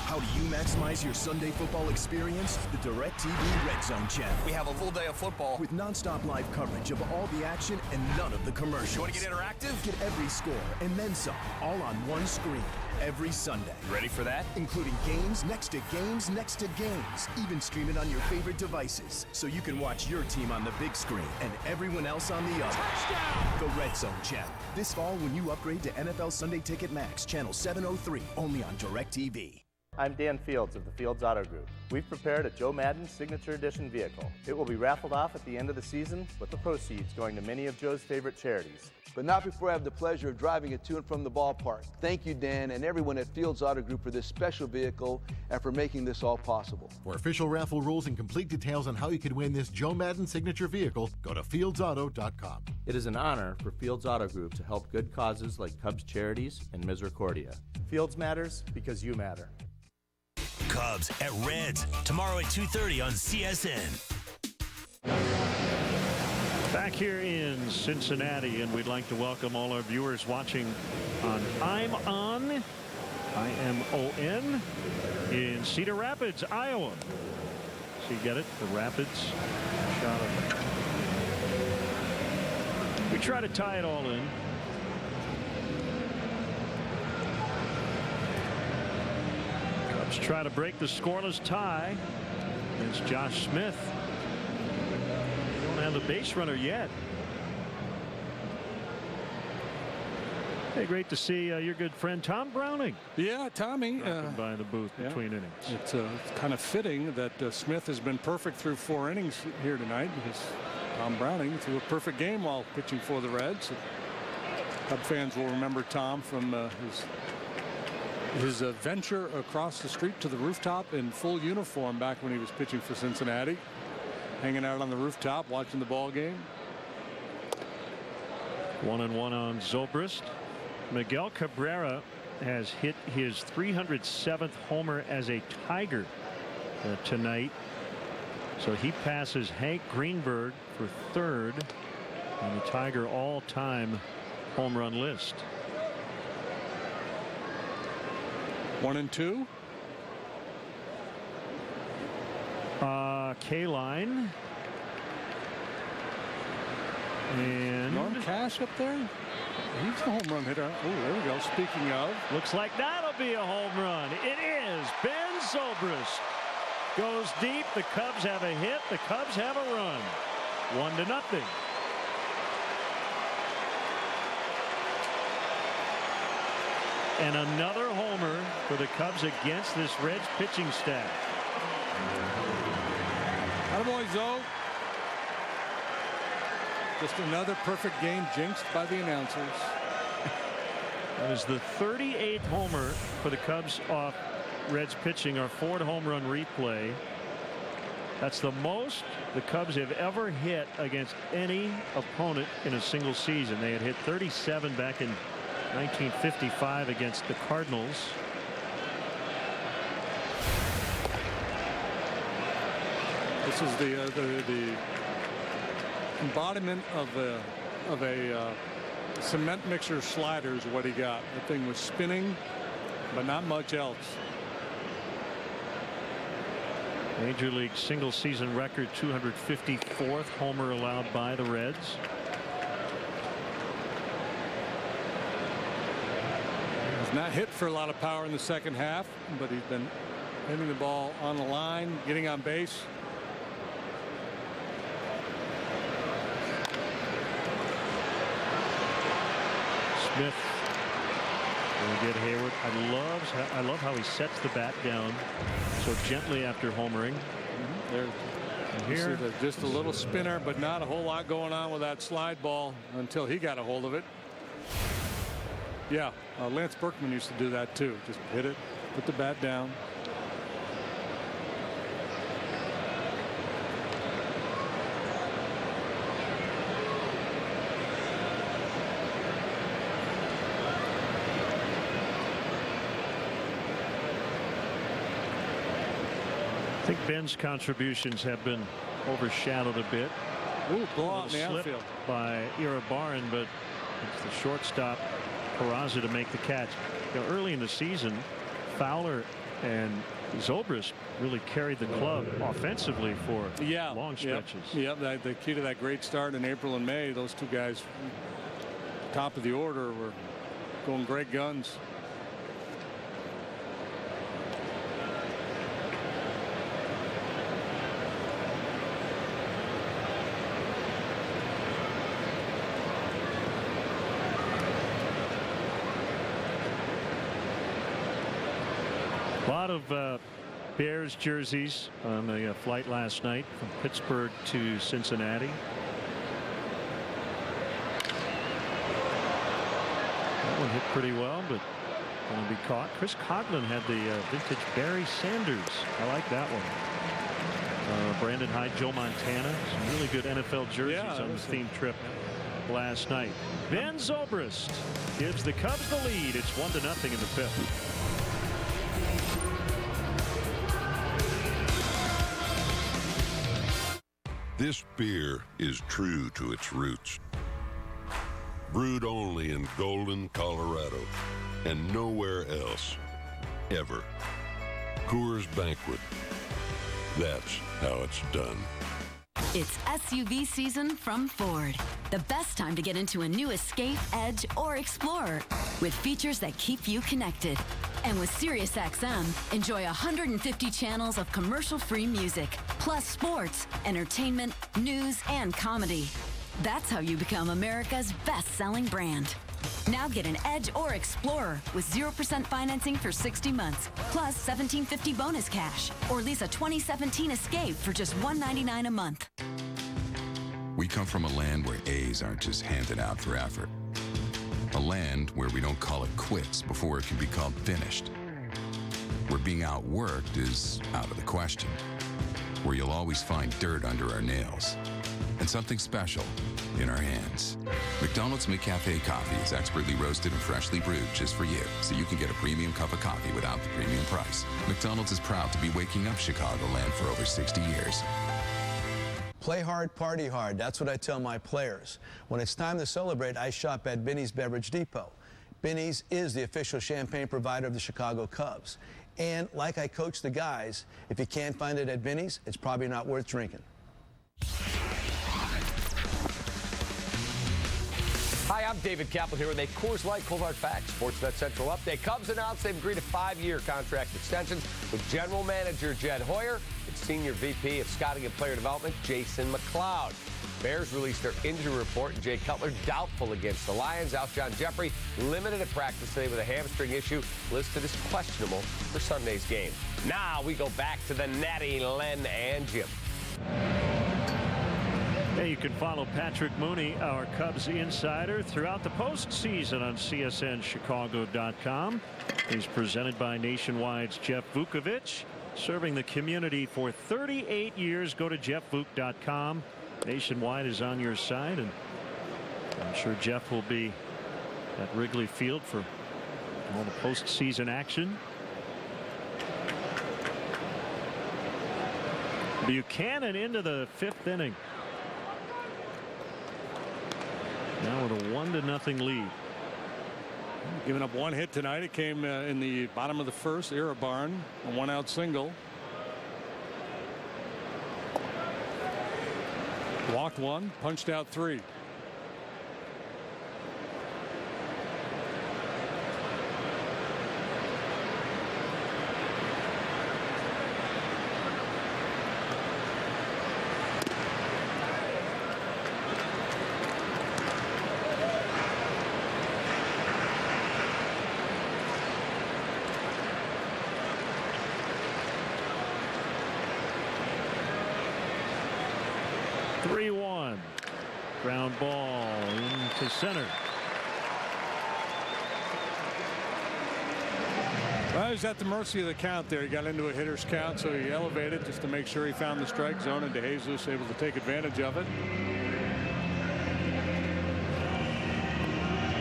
How do you maximize your Sunday football experience? The DirecTV Red Zone channel. We have a full day of football. With nonstop live coverage of all the action and none of the commercials. You want to get interactive? Get every score and then some, all on one screen. Every Sunday. Ready for that? Including games, next to games, next to games. Even stream it on your favorite devices. So you can watch your team on the big screen and everyone else on the other. Touchdown! The Red Zone channel. This fall when you upgrade to NFL Sunday Ticket Max, channel 703, only on DirecTV. I'm Dan Fields of the Fields Auto Group. We've prepared a Joe Madden Signature Edition vehicle. It will be raffled off at the end of the season, with the proceeds going to many of Joe's favorite charities. But not before I have the pleasure of driving it to and from the ballpark. Thank you, Dan, and everyone at Fields Auto Group for this special vehicle and for making this all possible. For official raffle rules and complete details on how you can win this Joe Madden Signature vehicle, go to fieldsauto.com. It is an honor for Fields Auto Group to help good causes like Cubs Charities and Misericordia. Fields matters because you matter. Cubs at Reds tomorrow at 2:30 on CSN. Back here in Cincinnati, and we'd like to welcome all our viewers watching on IMON in Cedar Rapids, Iowa. So you get it? The Rapids. Shot of it. We try to tie it all in. Cubs try to break the scoreless tie against Josh Smith. They don't have the base runner yet. Hey, great to see your good friend Tom Browning. Yeah, Tommy. By the booth between innings. It's kind of fitting that Smith has been perfect through 4 innings here tonight, because Tom Browning threw a perfect game while pitching for the Reds. Cub fans will remember Tom from his venture across the street to the rooftop in full uniform back when he was pitching for Cincinnati, hanging out on the rooftop watching the ball game. 1-1 on Zobrist. Miguel Cabrera has hit his 307th homer as a Tiger tonight. So he passes Hank Greenberg for 3rd on the Tiger all-time home run list. 1-2. K-line. And Norm Cash up there. He's a home run hitter. Oh, there we go. Speaking of. Looks like that'll be a home run. It is. Ben Zobrist goes deep. The Cubs have a hit. The Cubs have a run. 1-0. And another homer for the Cubs against this Reds pitching staff. Attaboy, Zoe. Just another perfect game jinxed by the announcers. That is the 38th homer for the Cubs off Reds pitching. Our Ford home run replay. That's the most the Cubs have ever hit against any opponent in a single season. They had hit 37 back in 1955 against the Cardinals. This is the embodiment of a cement mixer slider is what he got. The thing was spinning, but not much else. Major League single season record 254th homer allowed by the Reds. He's not hit for a lot of power in the second half, but he's been hitting the ball on the line, getting on base. Smith will get Hayward. I love how he sets the bat down so gently after homering. Here, just a little spinner, but not a whole lot going on with that slide ball until he got a hold of it. Yeah, Lance Berkman used to do that too. Just hit it, put the bat down. I think Ben's contributions have been overshadowed a bit. Ooh, blow out in the outfield by Iribarren, but it's the shortstop Peraza to make the catch. You know, early in the season, Fowler And Zobrist really carried the club offensively for long stretches. Yep, the key to that great start in April and May, those two guys, top of the order, were going great guns. A lot of Bears jerseys on the flight last night from Pittsburgh to Cincinnati. That one hit pretty well, but going to be caught. Chris Coughlin had the vintage Barry Sanders. I like that one. Brandon Hyde, Joe Montana. Some really good NFL jerseys on the theme trip last night. Ben Zobrist gives the Cubs the lead. It's 1-0 in the fifth. This beer is true to its roots. Brewed only in Golden, Colorado, and nowhere else, ever. Coors Banquet. That's how it's done. It's SUV season from Ford. The best time to get into a new Escape, Edge, or Explorer with features that keep you connected. And with SiriusXM, enjoy 150 channels of commercial-free music, plus sports, entertainment, news, and comedy. That's how you become America's best-selling brand. Now get an Edge or Explorer with 0% financing for 60 months, plus $1,750 bonus cash, or lease a 2017 Escape for just $199 a month. We come from a land where A's aren't just handed out for effort. A land where we don't call it quits before it can be called finished. Where being outworked is out of the question. Where you'll always find dirt under our nails. And something special in our hands. McDonald's McCafe coffee is expertly roasted and freshly brewed just for you, so you can get a premium cup of coffee without the premium price. McDonald's is proud to be waking up Chicagoland for over 60 years. Play hard, party hard. That's what I tell my players. When it's time to celebrate, I shop at Binny's Beverage Depot. Binny's is the official champagne provider of the Chicago Cubs. And like I coach the guys, if you can't find it at Binny's, it's probably not worth drinking. Hi, I'm David Kaplan here with a Coors Light Cold Hard Facts Sportsnet Central update. Cubs announced they've agreed to 5-year contract extensions with General Manager Jed Hoyer and Senior VP of Scouting and Player Development Jason McLeod. Bears released their injury report, and Jay Cutler doubtful against the Lions. Alshon Jeffrey limited at practice today with a hamstring issue, listed as questionable for Sunday's game. Now we go back to the Natty, Len, and Jim. Hey, you can follow Patrick Mooney, our Cubs insider, throughout the postseason on CSNChicago.com. He's presented by Nationwide's Jeff Vukovich, serving the community for 38 years. Go to jeffvuk.com. Nationwide is on your side, and I'm sure Jeff will be at Wrigley Field for all the postseason action. Buchanan into the 5th inning. Now with a 1-0 lead. Giving up one hit tonight. It came in the bottom of the first. Irabarn, a 1-out single. Walked one, punched out 3. Ground ball into center. Well, he's at the mercy of the count there. He got into a hitter's count, so he elevated just to make sure he found the strike zone, and DeJesus able to take advantage of it.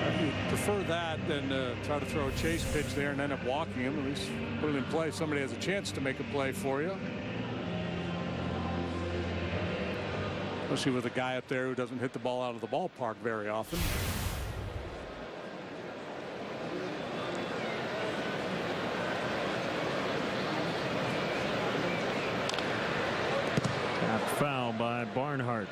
I'd prefer that than try to throw a chase pitch there and end up walking him. At least put him in play. Somebody has a chance to make a play for you. Especially with a guy up there who doesn't hit the ball out of the ballpark very often. foul by Barnhart.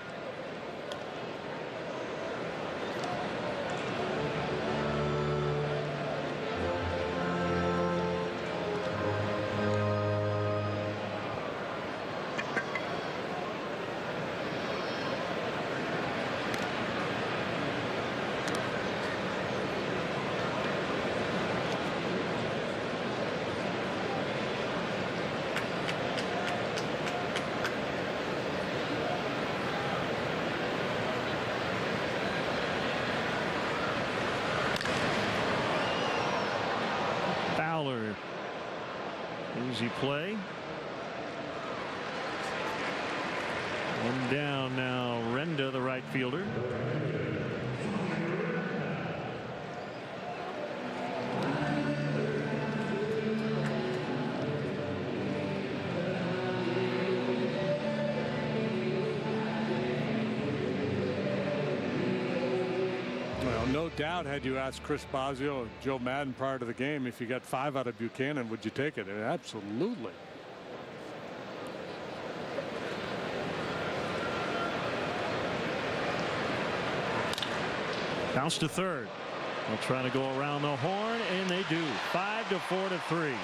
Easy play. One down now. Renda, the right fielder. Well, no doubt, had you asked Chris Bosio or Joe Madden prior to the game, if you got 5 out of Buchanan, would you take it? Absolutely. Bounce to third. They'll try to go around the horn, and they do. 5-4-3.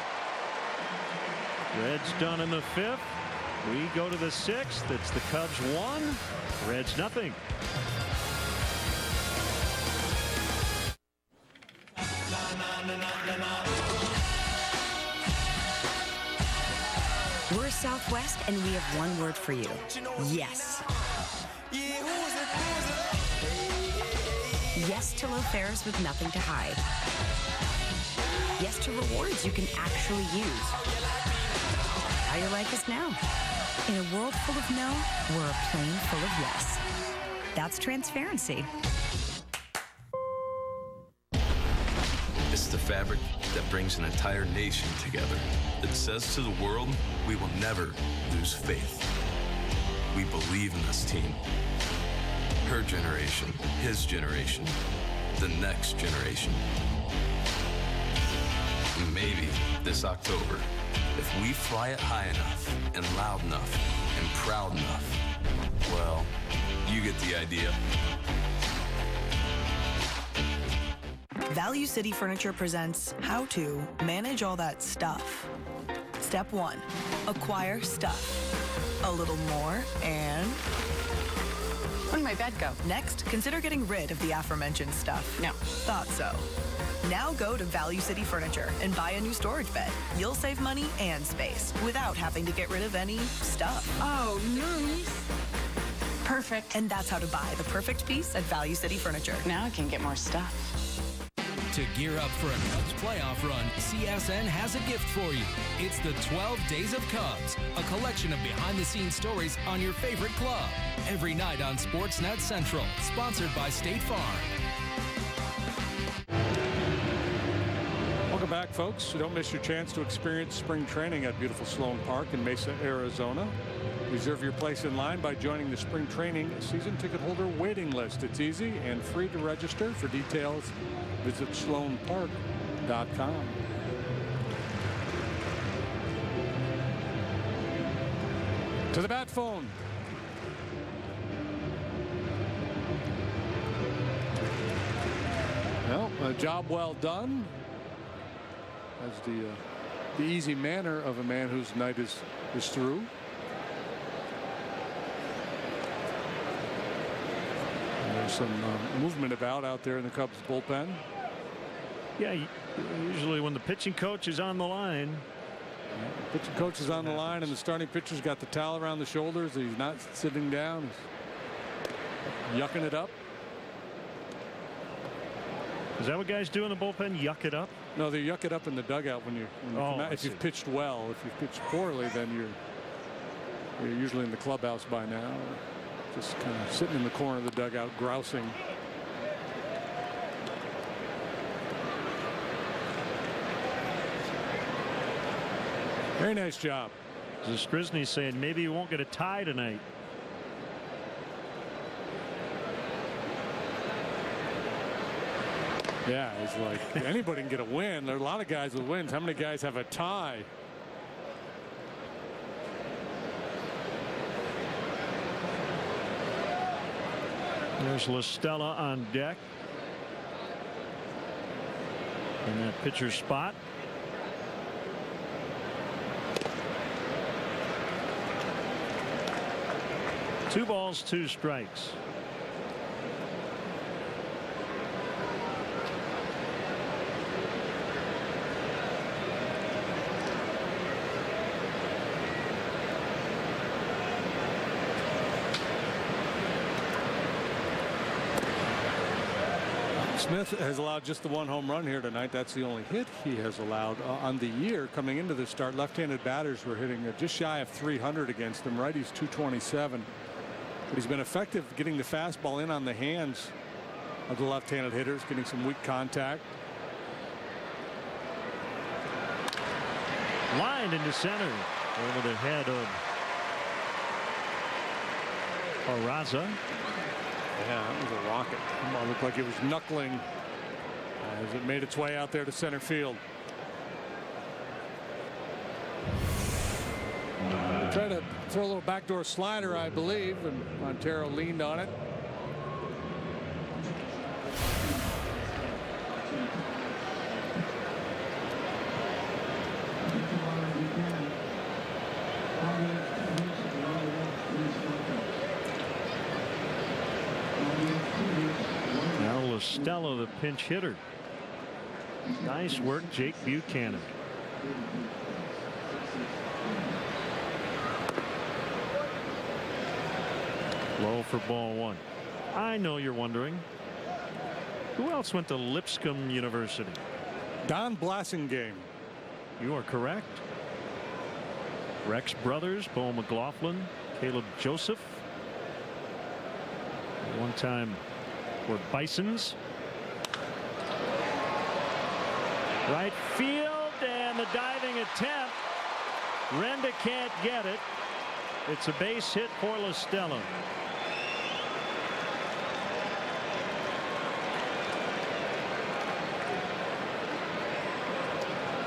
Reds done in the 5th. We go to the 6th. It's the Cubs 1, Reds nothing. We're Southwest, and we have one word for you. Yes. Yes to low fares with nothing to hide. Yes to rewards you can actually use. How you like us now? In a world full of no, we're a plane full of yes. That's transparency. It's the fabric that brings an entire nation together. It says to the world, we will never lose faith. We believe in this team. Her generation, his generation, the next generation. And maybe this October, if we fly it high enough and loud enough and proud enough, well, you get the idea. Value City Furniture presents how to manage all that stuff. Step 1, acquire stuff. A little more and... Where'd my bed go? Next, consider getting rid of the aforementioned stuff. No. Thought so. Now go to Value City Furniture and buy a new storage bed. You'll save money and space without having to get rid of any stuff. Oh, nice. Perfect. And that's how to buy the perfect piece at Value City Furniture. Now I can get more stuff. To gear up for a Cubs playoff run, CSN has a gift for you. It's the 12 Days of Cubs, a collection of behind-the-scenes stories on your favorite club. Every night on Sportsnet Central, sponsored by State Farm. Welcome back, folks. Don't miss your chance to experience spring training at beautiful Sloan Park in Mesa, Arizona. Reserve your place in line by joining the spring training season ticket holder waiting list. It's easy and free to register. For details, visit sloanpark.com. To the bat phone. Well, a job well done. That's the easy manner of a man whose night is through. There's some movement about out there in the Cubs bullpen. Yeah, usually when the pitching coach is on the line. The pitching coach is on the line, and the starting pitcher's got the towel around the shoulders. He's not sitting down. He's yucking it up. Is that what guys do in the bullpen? Yuck it up? No, they yuck it up in the dugout when you come out. If you've pitched well. If you've pitched poorly, then you're usually in the clubhouse by now. Just kind of sitting in the corner of the dugout, grousing. Very nice job. Zastrisny saying maybe you won't get a tie tonight. Yeah, it's like anybody can get a win. There are a lot of guys with wins. How many guys have a tie? There's La Stella on deck in that pitcher's spot. Two balls, two strikes. Smith has allowed just the one home run here tonight. That's the only hit he has allowed on the year. Coming into the start, left-handed batters were hitting just shy of 300 against him. Righties 227. But he's been effective getting the fastball in on the hands of the left-handed hitters, getting some weak contact. Lined into center over the head of Arraza. Yeah, that was a rocket. It looked like it was knuckling as it made its way out there to center field. Tried to throw a little backdoor slider, I believe, and Montero leaned on it. Stella, the pinch hitter. Nice work, Jake Buchanan. Low for ball one. I know you're wondering, who else went to Lipscomb University? Don Blassingame. You are correct. Rex brothers, Bo McLaughlin, Caleb Joseph. One time for Bisons. Right field, and the diving attempt. Renda can't get it. It's a base hit for La Stella.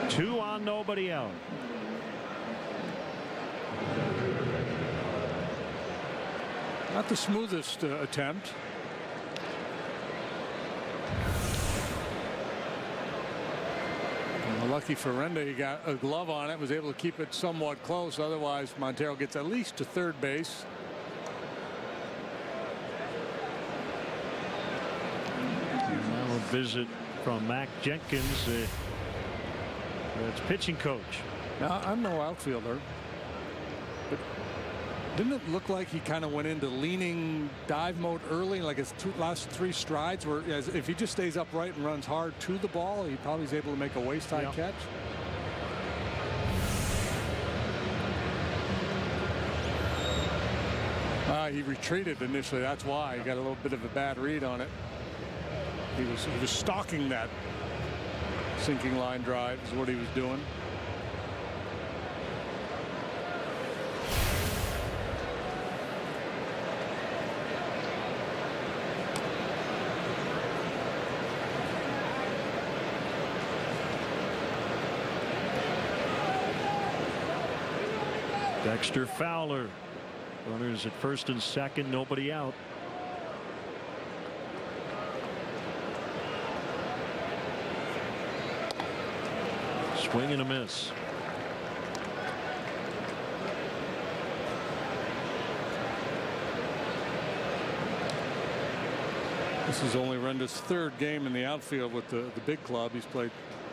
Two on, nobody out. Not the smoothest attempt. Lucky for Renda, he got a glove on it, was able to keep it somewhat close. Otherwise, Montero gets at least to third base. Now a visit from Mac Jenkins, that's pitching coach. Now, I'm no outfielder, but didn't it look like he kind of went into leaning dive mode early, like his last three strides, where if he just stays upright and runs hard to the ball, he probably is able to make a waist-high catch? He retreated initially. That's why he got a little bit of a bad read on it. He was stalking that sinking line drive is what he was doing. Dexter Fowler. Runners at first and second, nobody out. Swing and a miss. This is only Renda's third game in the outfield with the big club. He's played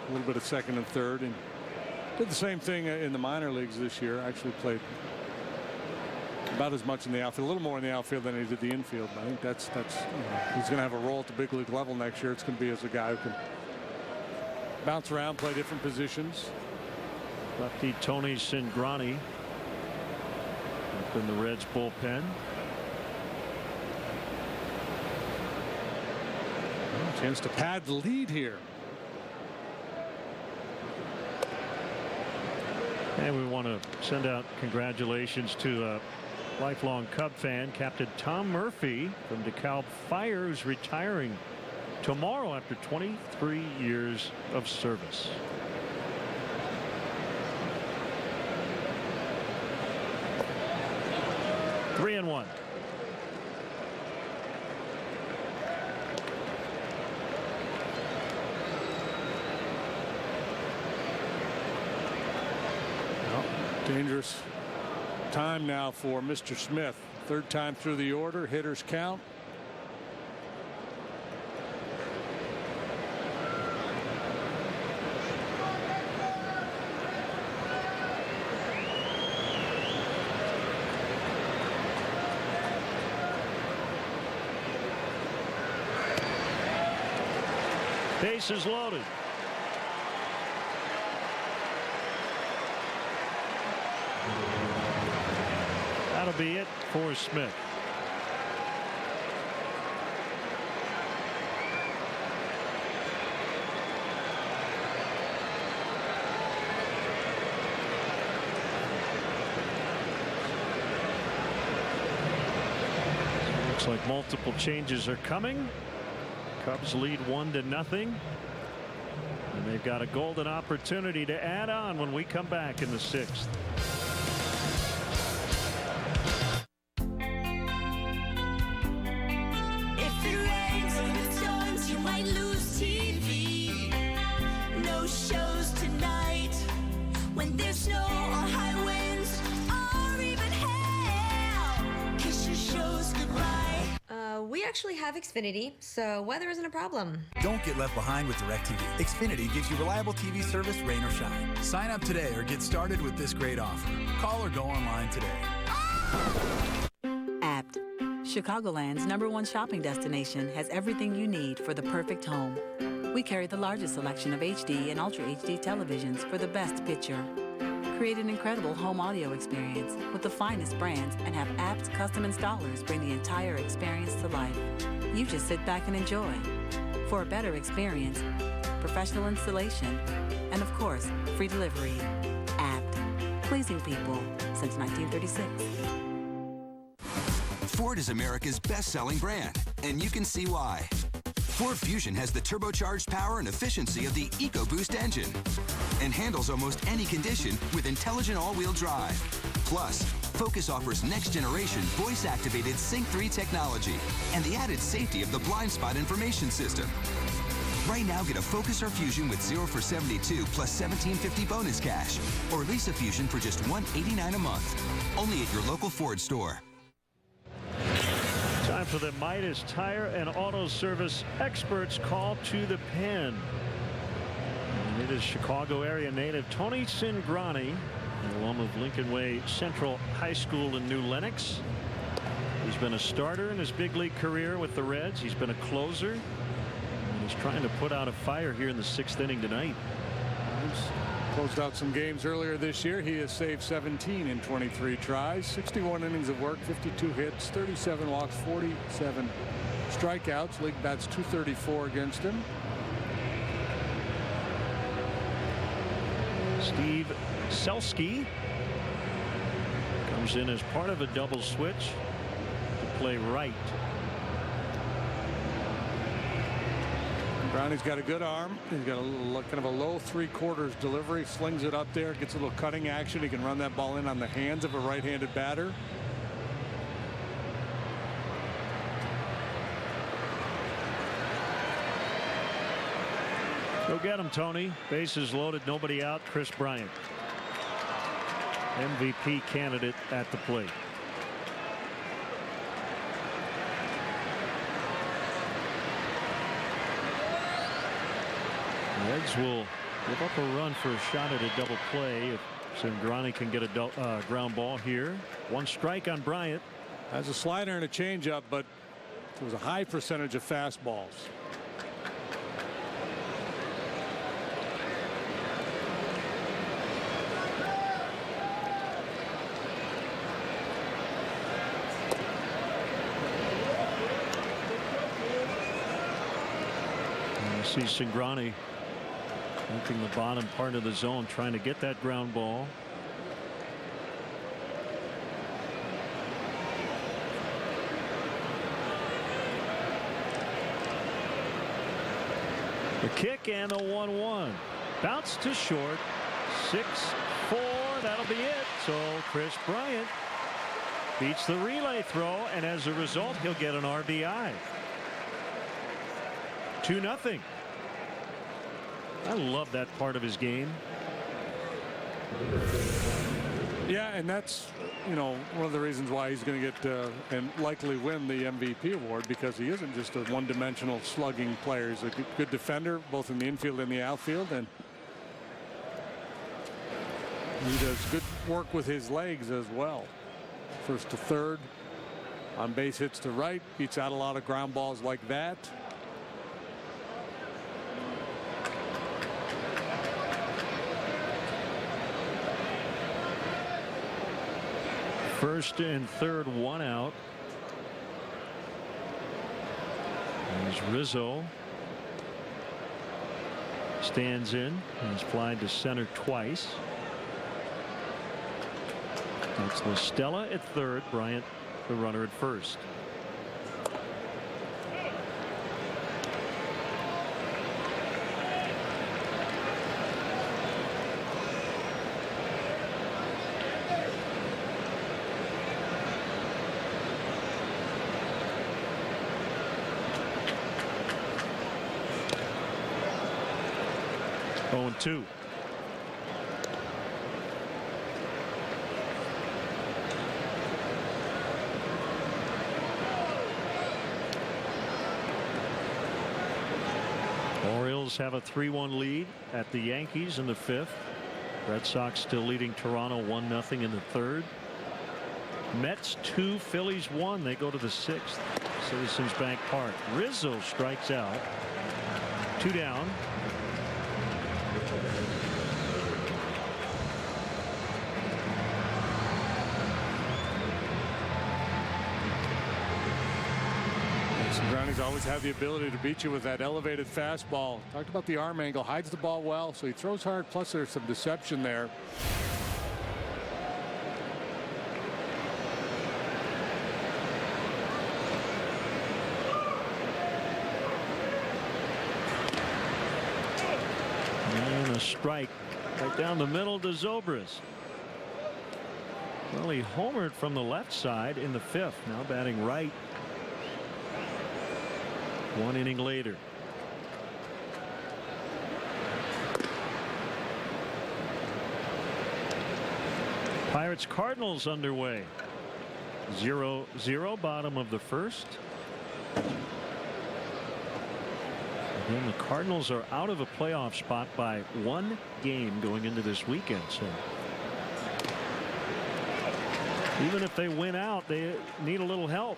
a little bit of second and third, and did the same thing in the minor leagues this year. Actually played about as much in the outfield, a little more in the outfield than he did the infield. But I think that's he's going to have a role at the big league level next year. It's going to be as a guy who can bounce around, play different positions. Lefty Tony Cingrani up in the Reds bullpen. Chance to pad the lead here. And we want to send out congratulations to a lifelong Cub fan, Captain Tom Murphy from DeKalb Fire, who's retiring tomorrow after 23 years of service. Three and one. Dangerous time now for Mr. Smith. Third time through the order. Hitters count. Bases loaded. That'll be it for Smith. Looks like multiple changes are coming. Cubs lead 1-0. And they've got a golden opportunity to add on when we come back in the 6th. If it rains and it storms, you might lose TV. No shows tonight when there's snow or high winds or even hail. Kiss your shows goodbye. We actually have Xfinity, so weather isn't a problem. Don't get left behind with DirecTV. Xfinity gives you reliable TV service, rain or shine. Sign up today or get started with this great offer. Call or go online today. Apt, Chicagoland's #1 shopping destination, has everything you need for the perfect home. We carry the largest selection of HD and Ultra HD televisions for the best picture. Create an incredible home audio experience with the finest brands and have Apt's custom installers bring the entire experience to life. You just sit back and enjoy. For a better experience, professional installation, and of course, free delivery. Apt, pleasing people since 1936. Ford is America's best-selling brand, and you can see why. Ford Fusion has the turbocharged power and efficiency of the EcoBoost engine and handles almost any condition with intelligent all-wheel drive. Plus, Focus offers next-generation voice-activated Sync 3 technology and the added safety of the blind spot information system. Right now, get a Focus or Fusion with 0 for 72 plus $17.50 bonus cash, or lease a Fusion for just $189 a month. Only at your local Ford store. Time for the Midas Tire and Auto Service experts call to the pen. And it is Chicago area native Tony Cingrani, alum of Lincoln Way Central High School in New Lenox. He's been a starter in his big league career with the Reds. He's been a closer. And he's trying to put out a fire here in the 6th inning tonight. He's closed out some games earlier this year. He has saved 17 in 23 tries, 61 innings of work, 52 hits, 37 walks, 47 strikeouts. League bats .234 against him. Steve Selski comes in as part of a double switch to play right. Brownie's got a good arm. He's got a little, kind of a low 3/4 delivery, slings it up there, gets a little cutting action. He can run that ball in on the hands of a right-handed batter. Go get him, Tony. Bases loaded, nobody out. Chris Bryant, MVP candidate at the plate. The Reds will give up a run for a shot at a double play if Cingrani can get a ground ball here. One strike on Bryant. Has a slider and a changeup, but it was a high percentage of fastballs. See Cingrani working the bottom part of the zone, trying to get that ground ball. The kick and the 1-1. Bounce to short. 6-4. That'll be it. So Chris Bryant beats the relay throw, and as a result, he'll get an RBI. 2-0. I love that part of his game. Yeah, and that's, one of the reasons why he's going to get and likely win the MVP award, because he isn't just a one-dimensional slugging player. He's a good defender, both in the infield and the outfield, and he does good work with his legs as well. First to third, on base hits to right, beats out a lot of ground balls like that. First and third, one out. There's Rizzo. Stands in. He's flied to center twice. That's LaStella at third. Bryant, the runner, at first. Oh, and 2. Orioles have a 3-1 lead at the Yankees in the 5th. Red Sox still leading Toronto 1-0 in the 3rd. Mets 2, Phillies 1. They go to the 6th. Citizens Bank Park. Rizzo strikes out. 2 down. Brownies always have the ability to beat you with that elevated fastball. Talked about the arm angle, hides the ball well, so he throws hard, plus there's some deception there. And a strike right down the middle to Zobrist. Well, he homered from the left side in the 5th. Now batting right. 1 inning later. Pirates Cardinals underway. 0-0, bottom of the 1st. Again, the Cardinals are out of a playoff spot by 1 game going into this weekend. So even if they win out, they need a little help.